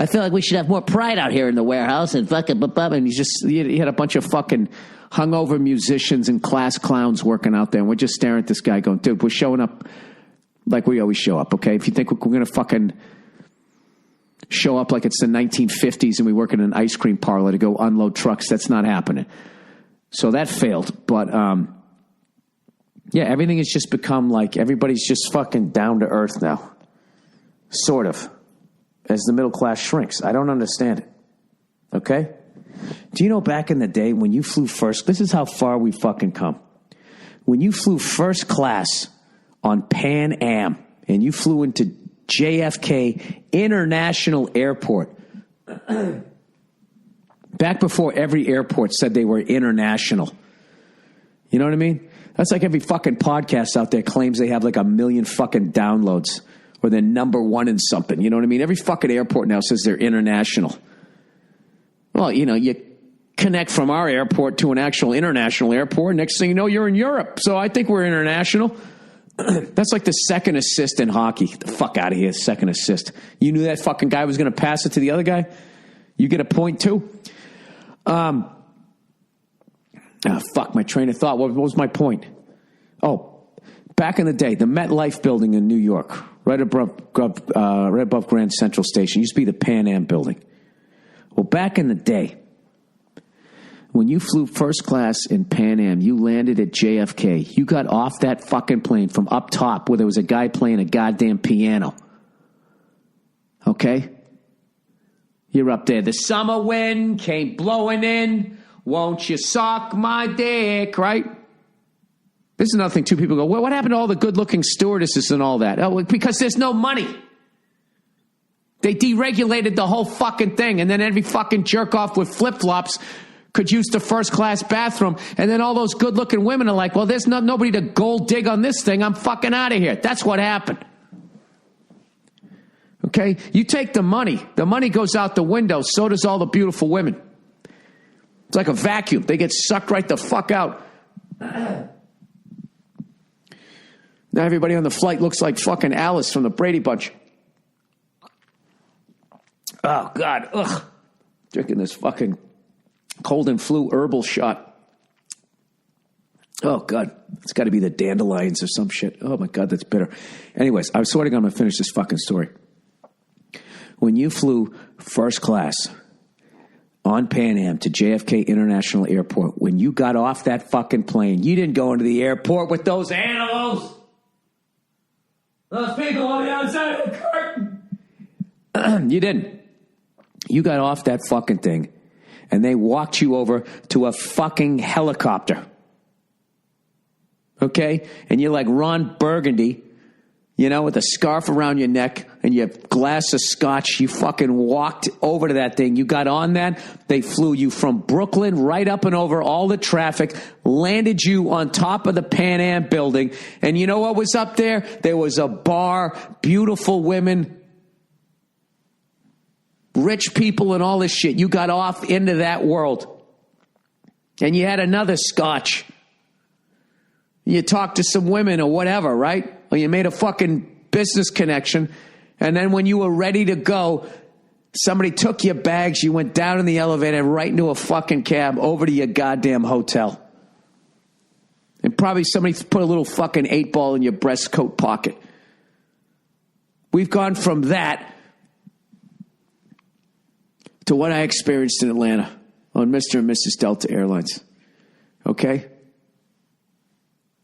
feel like we should have more pride out here in the warehouse. And fucking, and he had a bunch of fucking hungover musicians and class clowns working out there. And we're just staring at this guy going, dude, we're showing up like we always show up, okay? If you think we're going to fucking show up like it's the 1950s and we work in an ice cream parlor to go unload trucks, that's not happening. So that failed. But, yeah, everything has just become like everybody's just fucking down to earth now. Sort of. As the middle class shrinks. I don't understand it. Okay? Do you know back in the day when you flew first, this is how far we fucking come. When you flew first class on Pan Am and you flew into JFK International Airport, back before every airport said they were international. You know what I mean? That's like every fucking podcast out there claims they have like 1 million fucking downloads or they're number one in something. You know what I mean? Every fucking airport now says they're international. Well, you know, you connect from our airport to an actual international airport. Next thing you know, you're in Europe. So I think we're international. That's like the second assist in hockey. Get the fuck out of here, second assist. You knew that fucking guy was going to pass it to the other guy? You get a point too? Fuck, my train of thought. What was my point? Oh, back in the day, the MetLife building in New York, right above Grand Central Station, used to be the Pan Am building. Well, back in the day, when you flew first class in Pan Am, you landed at JFK. You got off that fucking plane from up top where there was a guy playing a goddamn piano. Okay? You're up there. The summer wind came blowing in. Won't you suck my dick, right? This is another thing, too. People go, well, what happened to all the good-looking stewardesses and all that? Oh, because there's no money. They deregulated the whole fucking thing, and then every fucking jerk-off with flip-flops could use the first-class bathroom, and then all those good-looking women are like, well, there's nobody to gold dig on this thing. I'm fucking out of here. That's what happened. Okay? You take the money goes out the window, so does all the beautiful women. It's like a vacuum. They get sucked right the fuck out. Now everybody on the flight looks like fucking Alice from the Brady Bunch. Oh, God. Ugh. Drinking this fucking cold and flu herbal shot. Oh, God. It's got to be the dandelions or some shit. Oh, my God, that's bitter. Anyways, I was swearing I'm going to finish this fucking story. When you flew first class on Pan Am to JFK International Airport, when you got off that fucking plane, you didn't go into the airport with those animals. Those people on the outside of the curtain. You didn't. You got off that fucking thing, and they walked you over to a fucking helicopter. Okay? And you're like Ron Burgundy, you know, with a scarf around your neck and your glass of scotch. You fucking walked over to that thing. You got on that. They flew you from Brooklyn right up and over all the traffic, landed you on top of the Pan Am building. And you know what was up there? There was a bar, beautiful women, rich people and all this shit. You got off into that world. And you had another scotch. You talked to some women or whatever, right? Or you made a fucking business connection. And then when you were ready to go, somebody took your bags. You went down in the elevator right into a fucking cab over to your goddamn hotel. And probably somebody put a little fucking 8-ball in your breast coat pocket. We've gone from that to what I experienced in Atlanta on Mr. and Mrs. Delta Airlines. Okay?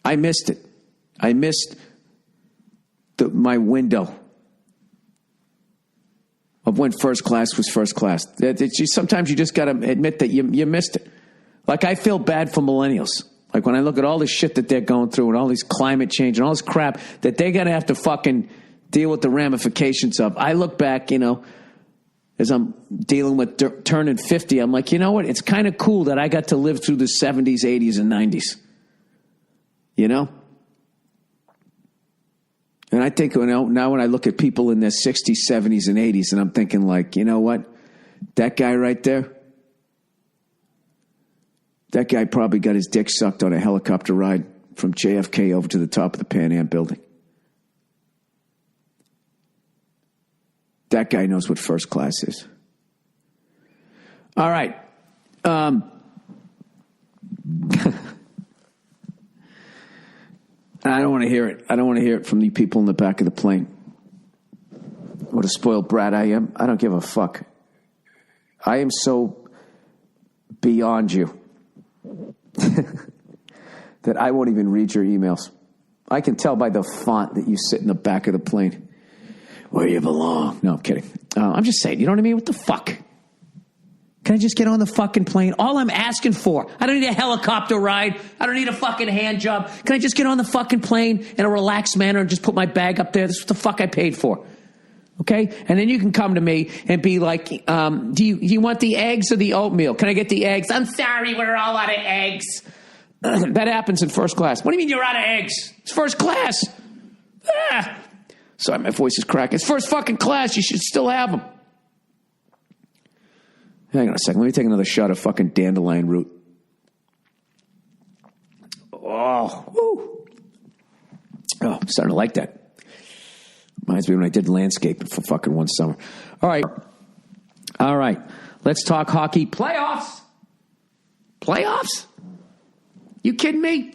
I missed it. I missed my window of when first class was first class. Sometimes you just got to admit that you missed it. Like, I feel bad for millennials. Like, when I look at all the shit that they're going through and all this climate change and all this crap that they're going to have to fucking deal with the ramifications of. I look back, as I'm dealing with turning 50, I'm like, you know what? It's kind of cool that I got to live through the 70s, 80s, and 90s. And I think, now when I look at people in their 60s, 70s, and 80s, and I'm thinking like, you know what? That guy right there, that guy probably got his dick sucked on a helicopter ride from JFK over to the top of the Pan Am building. That guy knows what first class is. All right. I don't want to hear it. I don't want to hear it from the people in the back of the plane. What a spoiled brat I am. I don't give a fuck. I am so beyond you that I won't even read your emails. I can tell by the font that you sit in the back of the plane where you belong. No, I'm kidding. I'm just saying, you know what I mean? What the fuck? Can I just get on the fucking plane? All I'm asking for. I don't need a helicopter ride. I don't need a fucking hand job. Can I just get on the fucking plane in a relaxed manner and just put my bag up there? This is what the fuck I paid for. Okay? And then you can come to me and be like, do you want the eggs or the oatmeal? Can I get the eggs? I'm sorry, we're all out of eggs. That happens in first class. What do you mean you're out of eggs? It's first class. Sorry, my voice is cracking. It's first fucking class. You should still have them. Hang on a second. Let me take another shot of fucking dandelion root. Oh, woo. Oh, I'm starting to like that. Reminds me when I did landscaping for fucking one summer. All right. Let's talk hockey playoffs. Playoffs? You kidding me?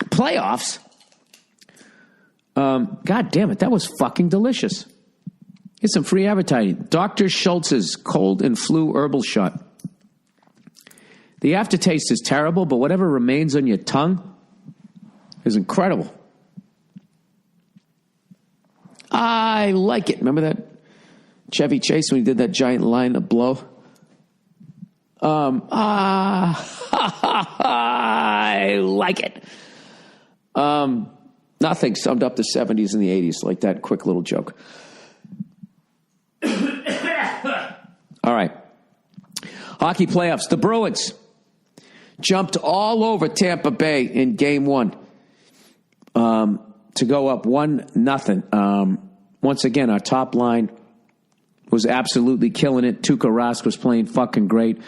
Playoffs? God damn it. That was fucking delicious. Get some free advertising. Dr. Schultz's cold and flu herbal shot. The aftertaste is terrible, but whatever remains on your tongue is incredible. I like it. Remember that Chevy Chase when he did that giant line of blow? I like it. Nothing summed up the 70s and the 80s like that quick little joke. All right. Hockey playoffs. The Bruins jumped all over Tampa Bay in game one to go up 1-0. Once again, our top line was absolutely killing it. Tuukka Rask was playing fucking great.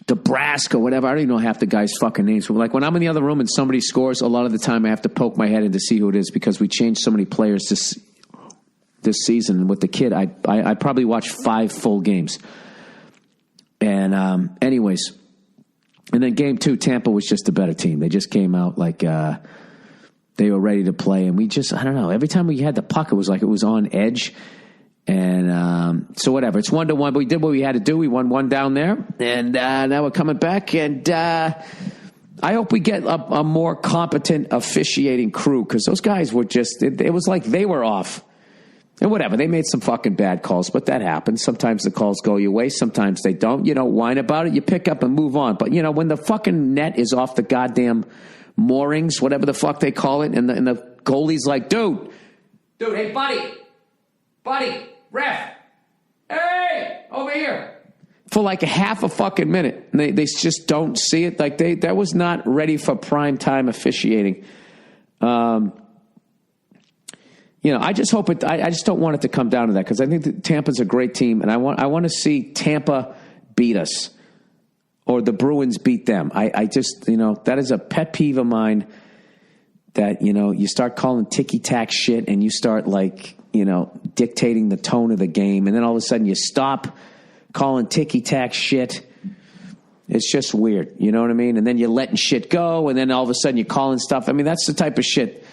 Nebraska, whatever. I don't even know half the guys' fucking names. But like when I'm in the other room and somebody scores, a lot of the time I have to poke my head in to see who it is because we changed so many players this season. And with the kid, I probably watched 5 full games. And anyways, and then game 2, Tampa was just a better team. They just came out like they were ready to play. And we just, I don't know, every time we had the puck, it was like it was on edge. And so whatever, it's 1-1, but we did what we had to do. We won 1 down there, and now we're coming back. And I hope we get a more competent officiating crew because those guys were just, it was like they were off. And whatever, they made some fucking bad calls, but that happens. Sometimes the calls go your way, sometimes they don't. You don't whine about it, you pick up and move on. But, when the fucking net is off the goddamn moorings, whatever the fuck they call it, and the goalie's like, dude, hey, buddy, ref, hey, over here. For like a half a fucking minute. And they just don't see it. Like that was not ready for prime time officiating. I just hope it. I just don't want it to come down to that because I think that Tampa's a great team, and I want to see Tampa beat us or the Bruins beat them. I just that is a pet peeve of mine. That you start calling ticky tack shit, and you start like dictating the tone of the game, and then all of a sudden you stop calling ticky tack shit. It's just weird, you know what I mean? And then you're letting shit go, and then all of a sudden you're calling stuff. I mean, that's the type of shit.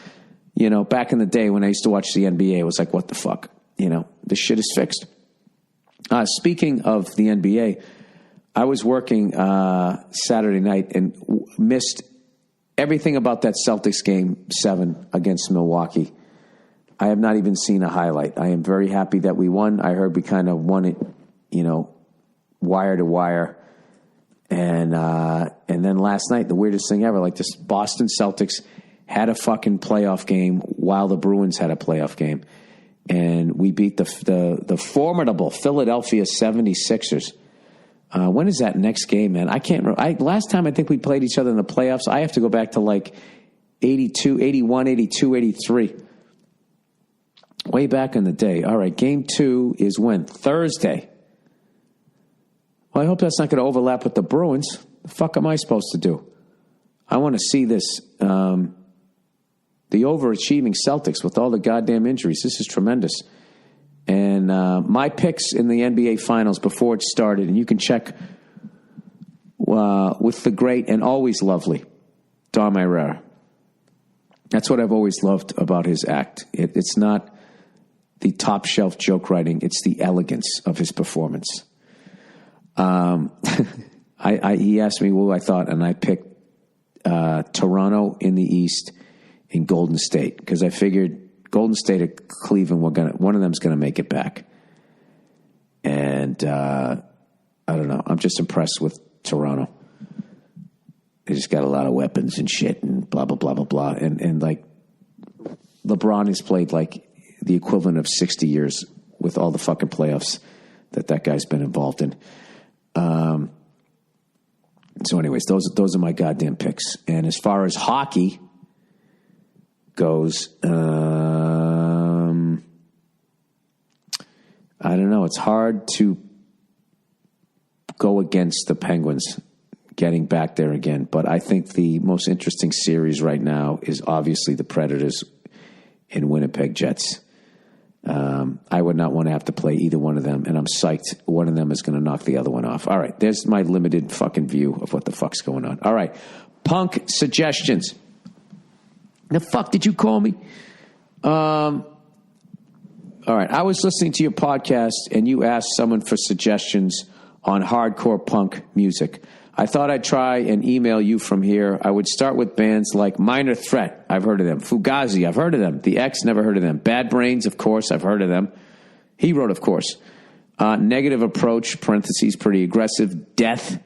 Back in the day when I used to watch the NBA, it was like, what the fuck? This shit is fixed. Speaking of the NBA, I was working Saturday night and missed everything about that Celtics game 7 against Milwaukee. I have not even seen a highlight. I am very happy that we won. I heard we kind of won it, wire to wire. And then last night, the weirdest thing ever, like this Boston Celtics had a fucking playoff game while the Bruins had a playoff game. And we beat the formidable Philadelphia 76ers. When is that next game, man? I can't remember. Last time I think we played each other in the playoffs, I have to go back to like 82, 81, 82, 83. Way back in the day. All right, game 2 is when? Thursday. Well, I hope that's not going to overlap with the Bruins. The fuck am I supposed to do? I want to see this, the overachieving Celtics with all the goddamn injuries. This is tremendous. And my picks in the NBA Finals before it started, and you can check with the great and always lovely Dom Herrera. That's what I've always loved about his act. It's not the top shelf joke writing, it's the elegance of his performance. He asked me what I thought, and I picked Toronto in the East and Golden State because I figured Golden State or Cleveland one of them's gonna make it back. And I don't know. I'm just impressed with Toronto. They just got a lot of weapons and shit and blah blah blah blah blah. And like LeBron has played like the equivalent of 60 years with all the fucking playoffs that guy's been involved in. So anyways, those are my goddamn picks. And as far as hockey goes, I don't know. It's hard to go against the Penguins getting back there again. But I think the most interesting series right now is obviously the Predators and Winnipeg Jets. I would not want to have to play either one of them, and I'm psyched one of them is going to knock the other one off. All right, there's my limited fucking view of what the fuck's going on. All right, punk suggestions. The fuck did you call me? All right, I was listening to your podcast, and you asked someone for suggestions on hardcore punk music. I thought I'd try and email you from here. I would start with bands like Minor Threat. I've heard of them. Fugazi, I've heard of them. The X, never heard of them. Bad Brains, of course, I've heard of them. He wrote, of course. Negative Approach, parentheses, pretty aggressive. Death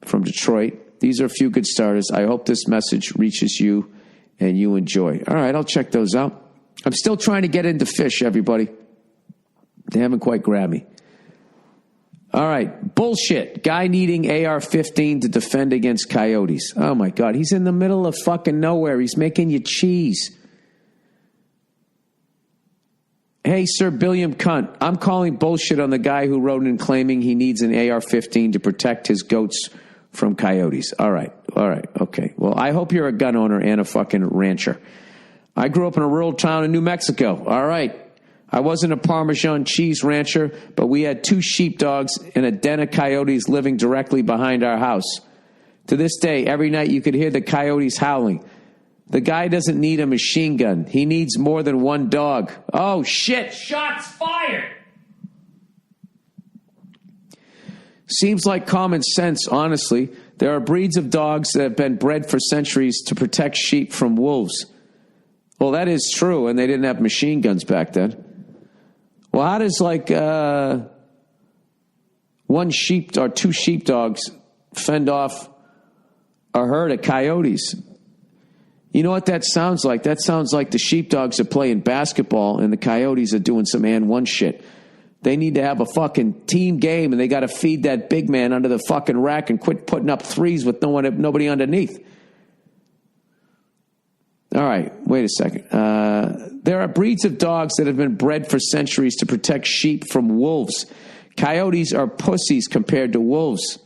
from Detroit. These are a few good starters. I hope this message reaches you and you enjoy. All right, I'll check those out. I'm still trying to get into Fish, everybody. They haven't quite grabbed me. All right, bullshit. Guy needing AR-15 to defend against coyotes. Oh, my God. He's in the middle of fucking nowhere. He's making you cheese. Hey, Sir Billiam Cunt, I'm calling bullshit on the guy who wrote in claiming he needs an AR-15 to protect his goats from coyotes. All right, okay. Well, I hope you're a gun owner and a fucking rancher. I grew up in a rural town in New Mexico. All right. I wasn't a Parmesan cheese rancher, but we had 2 sheepdogs and a den of coyotes living directly behind our house. To this day, every night you could hear the coyotes howling. The guy doesn't need a machine gun. He needs more than one dog. Oh, shit. Shots fired. Seems like common sense, honestly. There are breeds of dogs that have been bred for centuries to protect sheep from wolves. Well, that is true, and they didn't have machine guns back then. Well, how does one sheep or 2 sheepdogs fend off a herd of coyotes? You know what that sounds like? That sounds like the sheepdogs are playing basketball and the coyotes are doing some and one shit. They need to have a fucking team game and they got to feed that big man under the fucking rack and quit putting up threes with nobody underneath. All right, wait a second. There are breeds of dogs that have been bred for centuries to protect sheep from wolves. Coyotes are pussies compared to wolves.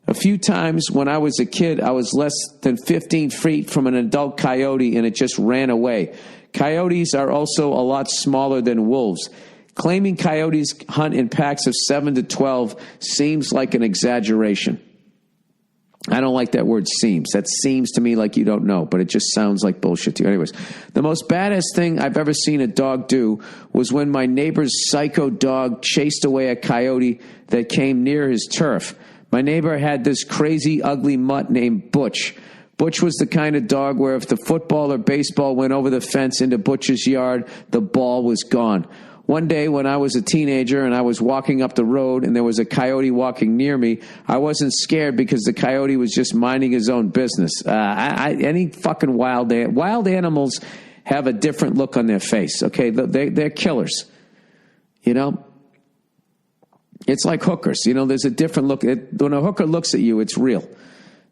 A few times when I was a kid, I was less than 15 feet from an adult coyote and it just ran away. Coyotes are also a lot smaller than wolves. Claiming coyotes hunt in packs of 7 to 12 seems like an exaggeration. I don't like that word seems. That seems to me like you don't know, but it just sounds like bullshit to you. Anyways, the most badass thing I've ever seen a dog do was when my neighbor's psycho dog chased away a coyote that came near his turf. My neighbor had this crazy, ugly mutt named Butch. Butch was the kind of dog where if the football or baseball went over the fence into Butch's yard, the ball was gone. one day when I was a teenager and I was walking up the road and there was a coyote walking near me, I wasn't scared because the coyote was just minding his own business. Any fucking wild animals have a different look on their face, okay? They're killers, you know? It's like hookers, you know, there's a different look. When a hooker looks at you, it's real,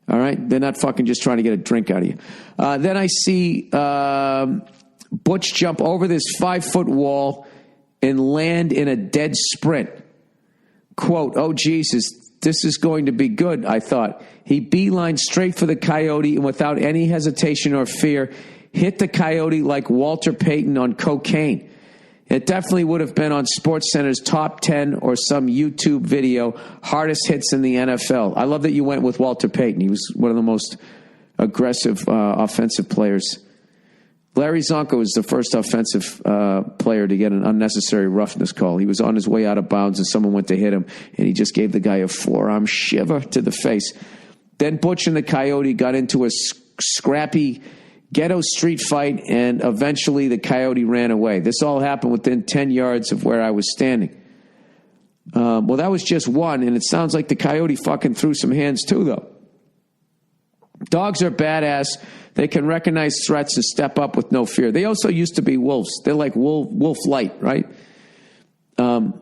all right? They're not fucking just trying to get a drink out of you. Then I see Butch jump over this 5-foot wall and land in a dead sprint. Quote, "Oh, Jesus, this is going to be good," I thought. He beelined straight for the coyote and without any hesitation or fear, hit the coyote like Walter Payton on cocaine. It definitely would have been on SportsCenter's top 10 or some YouTube video, hardest hits in the NFL. I love that you went with Walter Payton. He was one of the most aggressive offensive players. Larry Zonko was the first offensive player to get an unnecessary roughness call. He was on his way out of bounds and someone went to hit him, and he just gave the guy a forearm shiver to the face. Then Butch and the coyote got into a scrappy ghetto street fight, and eventually the coyote ran away. This all happened within 10 yards of where I was standing. Well, that was just one, and it sounds like the coyote fucking threw some hands too, though. Dogs are badass. They can recognize threats and step up with no fear. They also used to be wolves. They're like wolf light, right? I'm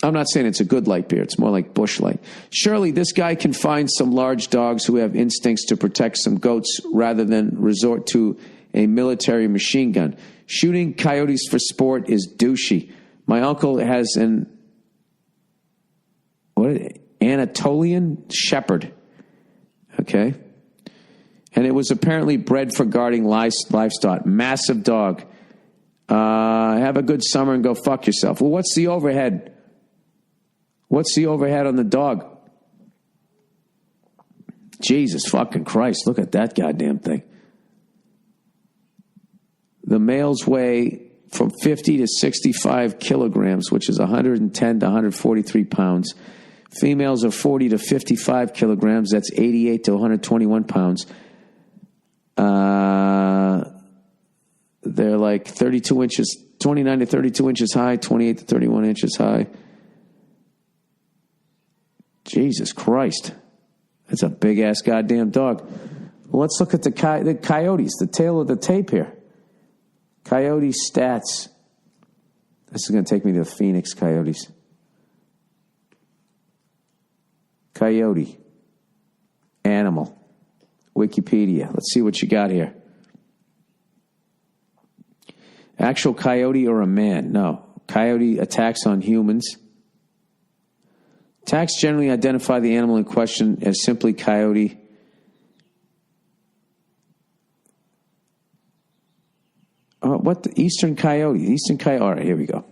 not saying it's a good light beer. It's more like bush light. Surely this guy can find some large dogs who have instincts to protect some goats rather than resort to a military machine gun. Shooting coyotes for sport is douchey. My uncle has an Anatolian shepherd. Okay. And it was apparently bred for guarding livestock. Massive dog. Have a good summer and go fuck yourself. Well, what's the overhead? What's the overhead on the dog? Jesus fucking Christ. Look at that goddamn thing. The males weigh from 50 to 65 kilograms, which is 110 to 143 pounds. Females are 40 to 55 kilograms. That's 88 to 121 pounds. They're like 32 inches, 29 to 32 inches high, 28 to 31 inches high. Jesus Christ. That's a big-ass goddamn dog. Well, let's look at the coyotes, the tail of the tape here. Coyote stats. This is going to take me to the Phoenix Coyotes. Coyote. Animal. Wikipedia. Let's see what you got here. Actual coyote or a man? No. Coyote attacks on humans. Attacks generally identify the animal in question as simply coyote. Oh, what the eastern coyote? Eastern coyote. All right, here we go.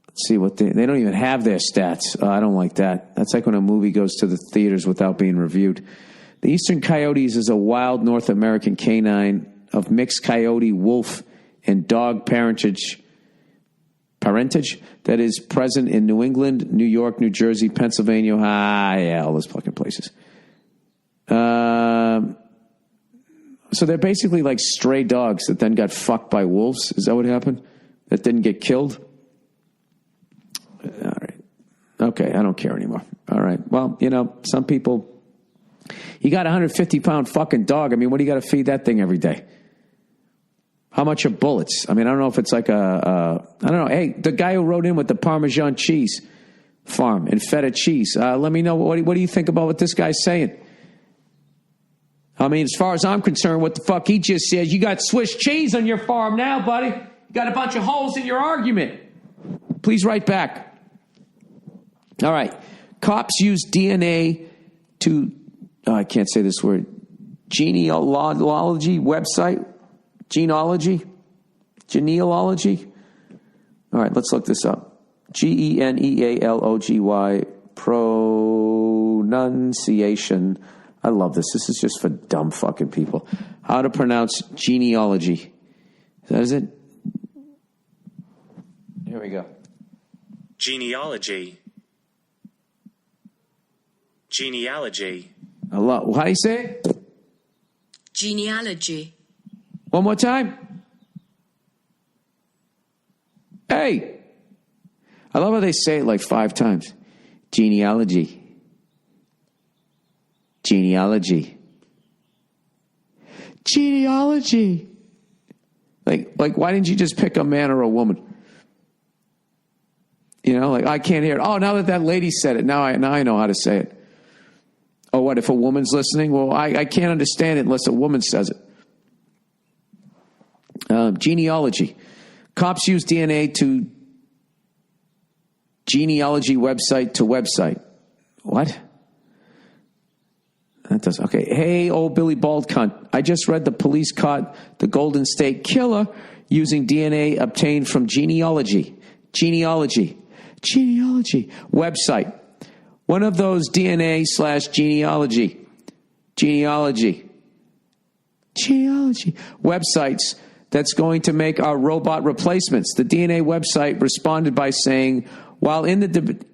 Let's see what they don't even have their stats. I don't like that. That's like when a movie goes to the theaters without being reviewed. The eastern coyotes is a wild North American canine of mixed coyote, wolf, and dog parentage that is present in New England, New York, New Jersey, Pennsylvania, all those fucking places. So they're basically like stray dogs that then got fucked by wolves. Is that what happened? That didn't get killed? All right. Okay, I don't care anymore. All right. Well, some people, you got a 150-pound fucking dog. I mean, what do you got to feed that thing every day? How much are bullets? I mean, I don't know if it's like I don't know. Hey, the guy who wrote in with the Parmesan cheese farm and feta cheese, let me know, what do you think about what this guy's saying? I mean, as far as I'm concerned, what the fuck he just says, you got Swiss cheese on your farm now, buddy. You got a bunch of holes in your argument. Please write back. All right. Cops use DNA to, I can't say this word, genealogy website. Genealogy? All right, let's look this up. Genealogy, pronunciation. I love this. This is just for dumb fucking people. How to pronounce genealogy. That is it? Here we go. Genealogy. A lot. How do you say it? Genealogy. One more time. Hey! I love how they say it like 5 times. Genealogy. Genealogy. Genealogy. Like, why didn't you just pick a man or a woman? You know, like, I can't hear it. Oh, now that lady said it, now I know how to say it. Oh, what, if a woman's listening? Well, I can't understand it unless a woman says it. Genealogy. Cops use DNA to genealogy website to website. What? That does okay. Hey, old Billy Bald cunt. I just read the police caught the Golden State Killer using DNA obtained from genealogy website. One of those DNA/genealogy websites that's going to make our robot replacements. The DNA website responded by saying, while the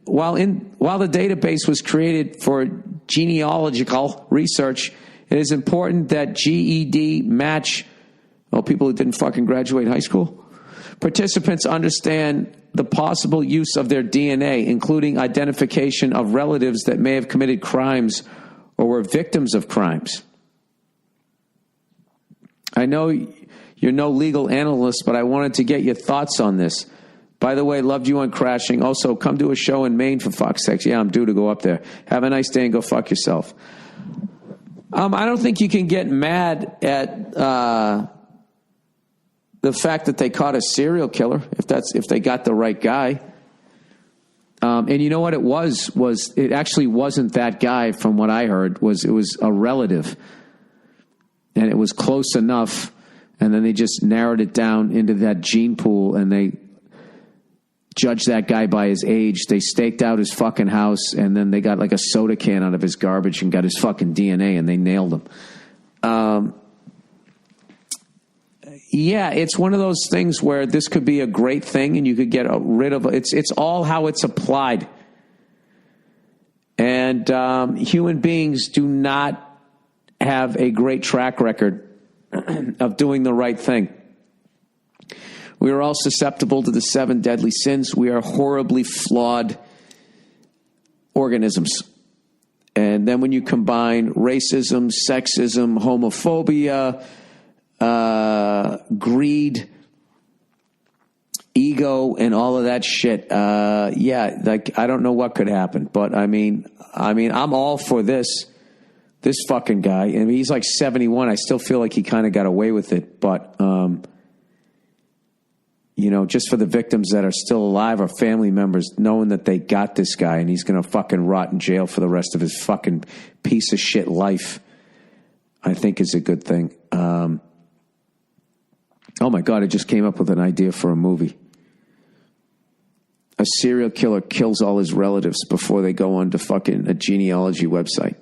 database was created for genealogical research, it is important that GED match people who didn't fucking graduate high school. Participants understand the possible use of their DNA, including identification of relatives that may have committed crimes or were victims of crimes. I know you're no legal analyst, but I wanted to get your thoughts on this. By the way, loved you on Crashing. Also, come to a show in Maine for fuck's sakes. Yeah, I'm due to go up there. Have a nice day and go fuck yourself. I don't think you can get mad at the fact that they caught a serial killer if they got the right guy. And you know what it was it actually wasn't that guy. From what I heard, it was a relative, and it was close enough. And then they just narrowed it down into that gene pool, and they judged that guy by his age. They staked out his fucking house, and then they got like a soda can out of his garbage and got his fucking DNA, and they nailed him. Yeah, it's one of those things where this could be a great thing, and you could get rid of it. It's all how it's applied. And human beings do not have a great track record of doing the right thing. We are all susceptible to the 7 deadly sins. We are horribly flawed organisms. And then when you combine racism, sexism, homophobia, greed, ego, and all of that shit, like, I don't know what could happen. But I mean, I'm all for this fucking guy. I mean, he's like 71. I still feel like he kind of got away with it. But, just for the victims that are still alive, or family members, knowing that they got this guy and he's going to fucking rot in jail for the rest of his fucking piece of shit life, I think is a good thing. Oh my God, I just came up with an idea for a movie. A serial killer kills all his relatives before they go on to fucking a genealogy website.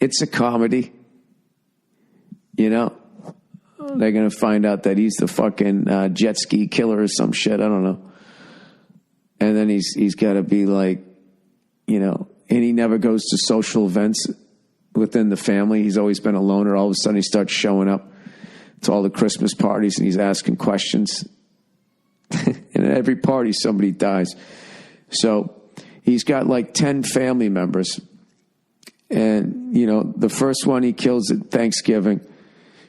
It's a comedy. They're going to find out that he's the fucking jet ski killer or some shit. I don't know. And then he's got to be like, and he never goes to social events within the family. He's always been a loner. All of a sudden he starts showing up to all the Christmas parties and he's asking questions. And at every party, somebody dies. So he's got like 10 family members. And, the first one he kills at Thanksgiving,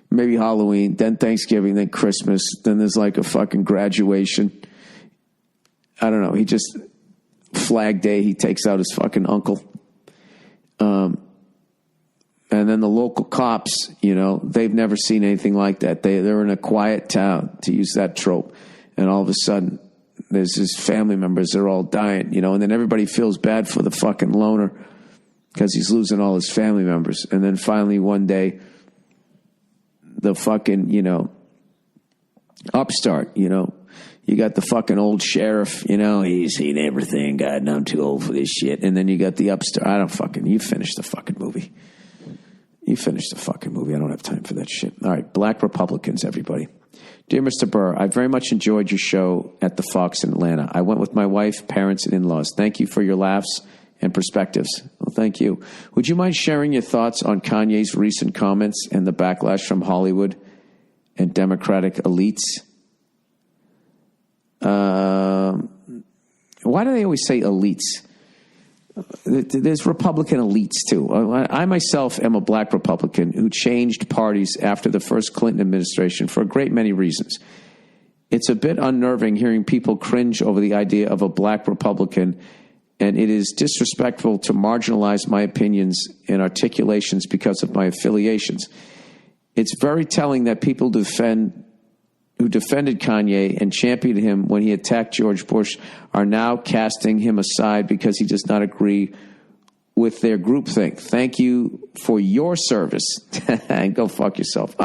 maybe Halloween, then Thanksgiving, then Christmas. Then there's like a fucking graduation. I don't know. He just, Flag Day, he takes out his fucking uncle. And then the local cops, they've never seen anything like that. They're in a quiet town, to use that trope. And all of a sudden, there's his family members, they're all dying, and then everybody feels bad for the fucking loner because he's losing all his family members. And then finally one day, the fucking, upstart, you got the fucking old sheriff, he's seen everything, God, I'm too old for this shit. And then you got the upstart, you finish the fucking movie. I don't have time for that shit. All right, Black Republicans, everybody. Dear Mr. Burr, I very much enjoyed your show at the Fox in Atlanta. I went with my wife, parents, and in-laws. Thank you for your laughs and perspectives. Well, Thank you. Would you mind sharing your thoughts on Kanye's recent comments and the backlash from Hollywood and Democratic elites? Why do they always say elites? There's Republican elites, too. I myself am a black Republican who changed parties after the first Clinton administration for a great many reasons. It's a bit unnerving hearing people cringe over the idea of a black Republican, and it is disrespectful to marginalize my opinions and articulations because of my affiliations. It's very telling that people who defended Kanye and championed him when he attacked George Bush are now casting him aside because he does not agree with their groupthink. Thank you for your service. And go fuck yourself.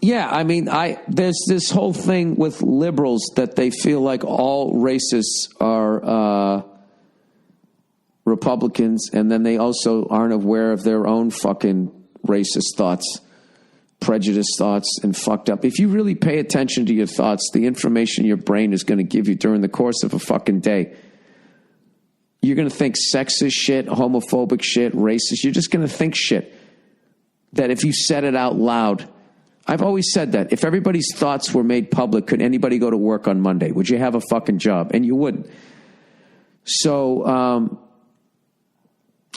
Yeah, I mean, there's this whole thing with liberals that they feel like all racists are Republicans, and then they also aren't aware of their own fucking racist thoughts, prejudiced thoughts, and fucked up. If you really pay attention to your thoughts, the information your brain is going to give you during the course of a fucking day, you're going to think sexist shit, homophobic shit, racist. You're just going to think shit that if you said it out loud. I've always said that. If everybody's thoughts were made public, could anybody go to work on Monday? Would you have a fucking job? And you wouldn't. So,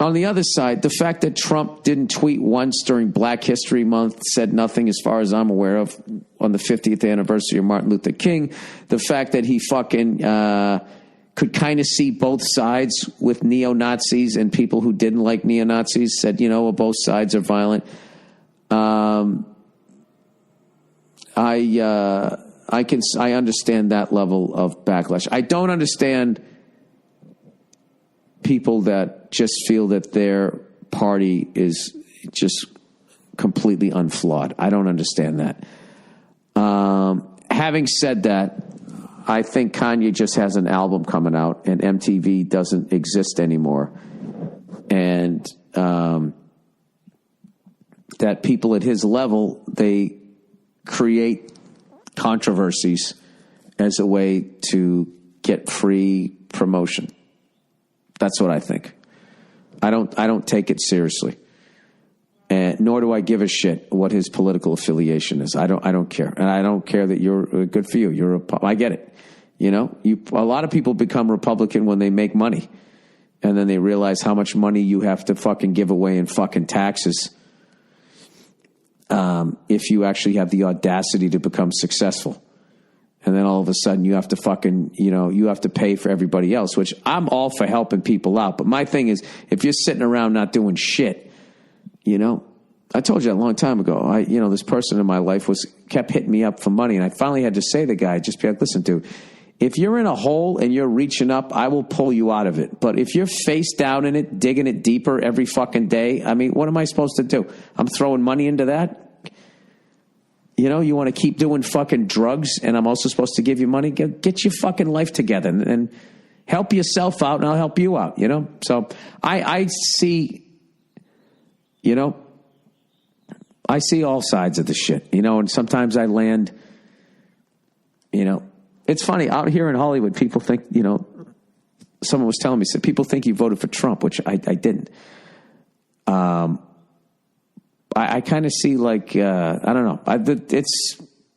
on the other side, the fact that Trump didn't tweet once during Black History Month, said nothing as far as I'm aware of on the 50th anniversary of Martin Luther King, the fact that he fucking could kind of see both sides with neo-Nazis and people who didn't like neo-Nazis, said, well, both sides are violent. I understand that level of backlash. I don't understand people that just feel that their party is just completely unflawed. I don't understand that. Having said that, I think Kanye just has an album coming out and MTV doesn't exist anymore. And that people at his level, they create controversies as a way to get free promotion. That's what I think. I don't take it seriously, and nor do I give a shit what his political affiliation is. I don't care, and I don't care that you're good for you. I get it. A lot of people become Republican when they make money, and then they realize how much money you have to fucking give away in fucking taxes. If you actually have the audacity to become successful. And then all of a sudden you have to fucking, you have to pay for everybody else, which I'm all for helping people out. But my thing is, if you're sitting around not doing shit, I told you a long time ago, this person in my life kept hitting me up for money. And I finally had to say to the guy, just be like, listen, dude, if you're in a hole and you're reaching up, I will pull you out of it. But if you're face down in it, digging it deeper every fucking day, I mean, what am I supposed to do? I'm throwing money into that? You want to keep doing fucking drugs and I'm also supposed to give you money? Get your fucking life together and help yourself out and I'll help you out, So I see, I see all sides of the shit, and sometimes I land, it's funny out here in Hollywood, people think, someone was telling me, said people think you voted for Trump, which I didn't. I kind of see like, I don't know.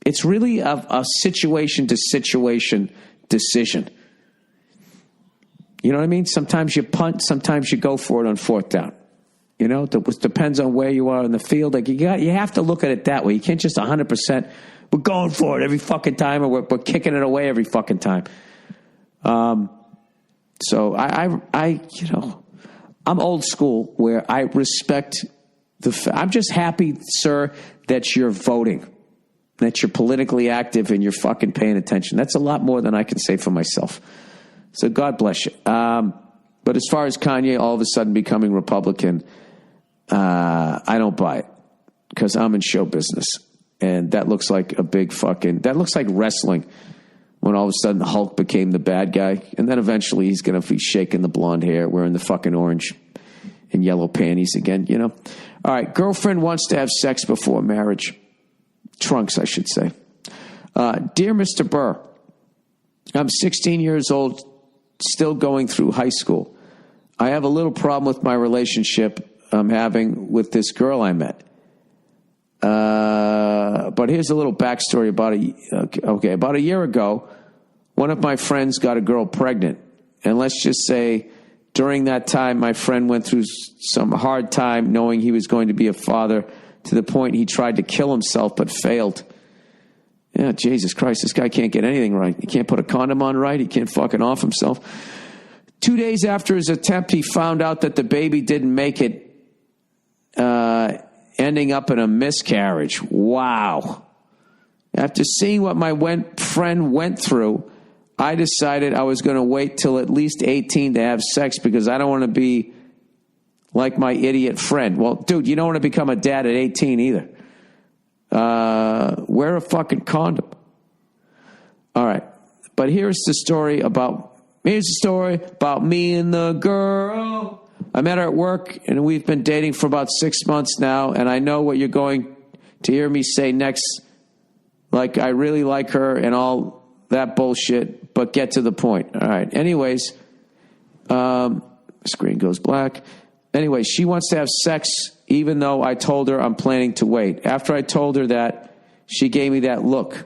It's really a situation to situation decision. You know what I mean? Sometimes you punt, sometimes you go for it on fourth down. It depends on where you are in the field. Like you have to look at it that way. You can't just 100%. We're going for it every fucking time, or we're kicking it away every fucking time. So I'm old school where I respect. I'm just happy, sir, that you're voting, that you're politically active and you're fucking paying attention. That's a lot more than I can say for myself. So God bless you. But as far as Kanye all of a sudden becoming Republican, I don't buy it because I'm in show business. And that looks like that looks like wrestling when all of a sudden Hulk became the bad guy. And then eventually he's going to be shaking the blonde hair, wearing the fucking orange and yellow panties again, All right, girlfriend wants to have sex before marriage. Trunks, I should say. Dear Mr. Burr, I'm 16 years old, still going through high school. I have a little problem with my relationship I'm having with this girl I met. But here's a little backstory about a year ago, one of my friends got a girl pregnant. And let's just say during that time, my friend went through some hard time knowing he was going to be a father, to the point he tried to kill himself but failed. Yeah, Jesus Christ, this guy can't get anything right. He can't put a condom on right. He can't fucking off himself. 2 days after his attempt, he found out that the baby didn't make it, ending up in a miscarriage. Wow. After seeing what my friend went through, I decided I was going to wait till at least 18 to have sex, because I don't want to be like my idiot friend. Well, dude, you don't want to become a dad at 18 either. Wear a fucking condom. All right. But here's the story about me and the girl. I met her at work, and we've been dating for about 6 months now, and I know what you're going to hear me say next. Like, I really like her and all that bullshit, but get to the point. All right. Anyways, screen goes black. Anyway, she wants to have sex, even though I told her I'm planning to wait. After I told her that, she gave me that look.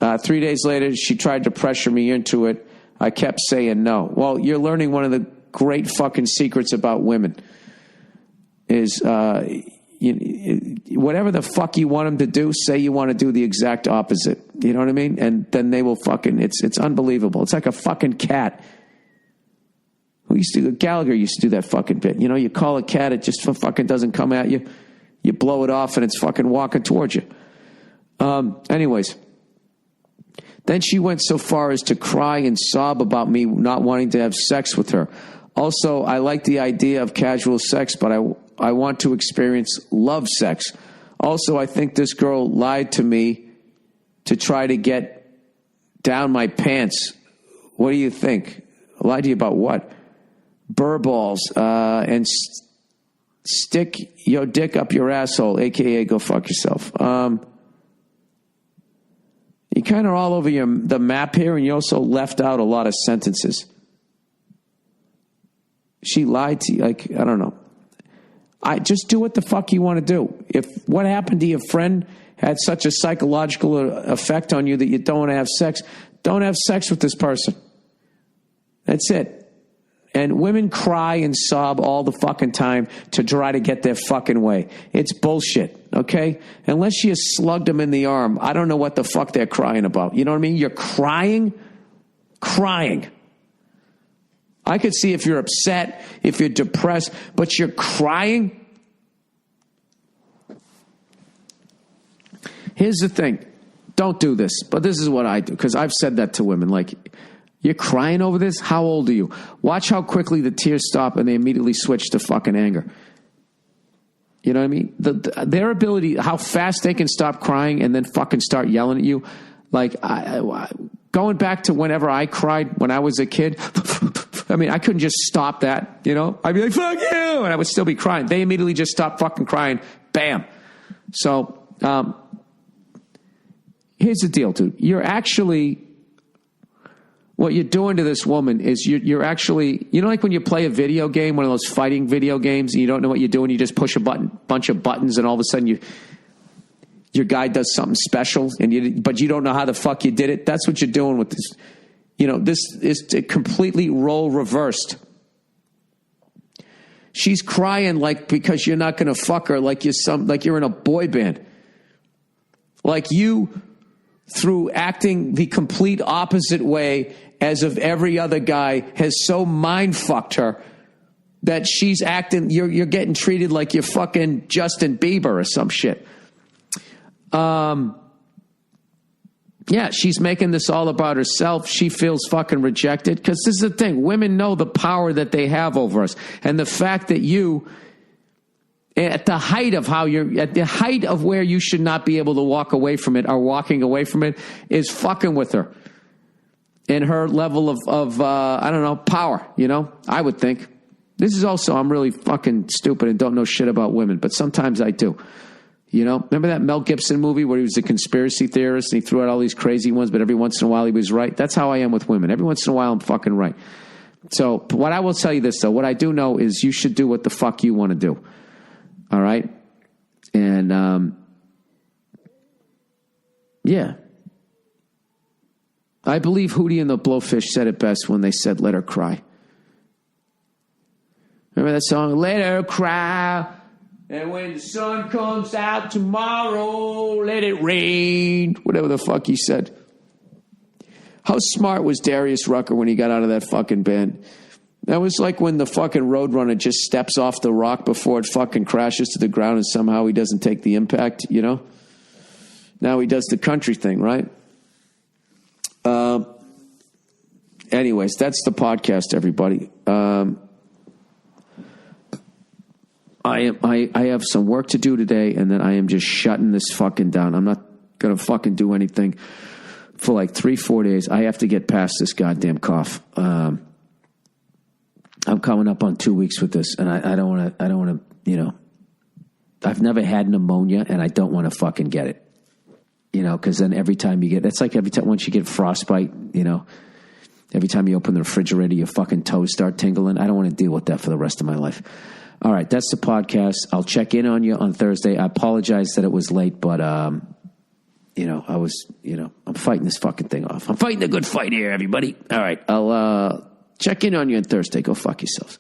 3 days later, she tried to pressure me into it. I kept saying no. Well, you're learning one of the great fucking secrets about women is whatever the fuck you want them to do, say you want to do the exact opposite. You know what I mean? And then they will fucking, it's unbelievable. It's like a fucking cat. Gallagher used to do that fucking bit. You know, you call a cat, it just fucking doesn't come at you. You blow it off and it's fucking walking towards you. Anyways. Then she went so far as to cry and sob about me not wanting to have sex with her. Also, I like the idea of casual sex, but I want to experience love sex. Also, I think this girl lied to me to try to get down my pants. What do you think? Lied to you about what? Burr balls, and stick your dick up your asshole, a.k.a. go fuck yourself. You kind of all over the map here, and you also left out a lot of sentences. She lied to you. Like, I don't know. I just do what the fuck you want to do. If what happened to your friend had such a psychological effect on you that you don't want to have sex, don't have sex with this person. That's it. And women cry and sob all the fucking time to try to get their fucking way. It's bullshit, okay? Unless you slugged them in the arm, I don't know what the fuck they're crying about. You know what I mean? You're crying. I could see if you're upset, if you're depressed, but you're crying. Here's the thing. Don't do this, but this is what I do, because I've said that to women, like, you're crying over this? How old are you? Watch how quickly the tears stop and they immediately switch to fucking anger. You know what I mean? Their ability, how fast they can stop crying and then fucking start yelling at you. Like, going back to whenever I cried when I was a kid, I mean, I couldn't just stop that, you know? I'd be like, fuck you! And I would still be crying. They immediately just stop fucking crying. Bam. So, here's the deal, dude. You're actually... What you're doing to this woman is you're actually, you know, like when you play a video game, one of those fighting video games, and you don't know what you're doing, you just push a bunch of buttons, and all of a sudden your guy does something special, but you don't know how the fuck you did it. That's what you're doing with this. You know, this is completely role reversed. She's crying because you're not going to fuck her, like you're in a boy band, like you, through acting the complete opposite way as of every other guy, has so mind fucked her that she's acting, you're getting treated like you're fucking Justin Bieber or some shit. Yeah, she's making this all about herself. She feels fucking rejected, because this is the thing. Women know the power that they have over us. And the fact that you, at the height of where you should not be able to walk away from it, or walking away from it, is fucking with her in her level of I don't know, power, you know, I would think. This is also, I'm really fucking stupid and don't know shit about women, but sometimes I do. You know, remember that Mel Gibson movie where he was a conspiracy theorist and he threw out all these crazy ones, but every once in a while he was right? That's how I am with women. Every once in a while I'm fucking right. So what I will tell you this, though, what I do know is you should do what the fuck you want to do. All right? And, yeah. I believe Hootie and the Blowfish said it best when they said, let her cry. Remember that song? Let her cry. And when the sun comes out tomorrow, let it rain. Whatever the fuck he said. How smart was Darius Rucker when he got out of that fucking band? That was like when the fucking Roadrunner just steps off the rock before it fucking crashes to the ground and somehow he doesn't take the impact, you know? Now he does the country thing, right? Anyways, that's the podcast, everybody. I have some work to do today, and then I am just shutting this fucking down. I'm not going to fucking do anything for like 3-4 days. I have to get past this goddamn cough. I'm coming up on 2 weeks with this, and I don't want to, you know, I've never had pneumonia, and I don't want to fucking get it. You know, because then every time you get, that's like every time, once you get frostbite, you know, every time you open the refrigerator, your fucking toes start tingling. I don't want to deal with that for the rest of my life. All right, that's the podcast. I'll check in on you on Thursday. I apologize that it was late, but, you know, I'm fighting this fucking thing off. I'm fighting a good fight here, everybody. All right, I'll check in on you on Thursday. Go fuck yourselves.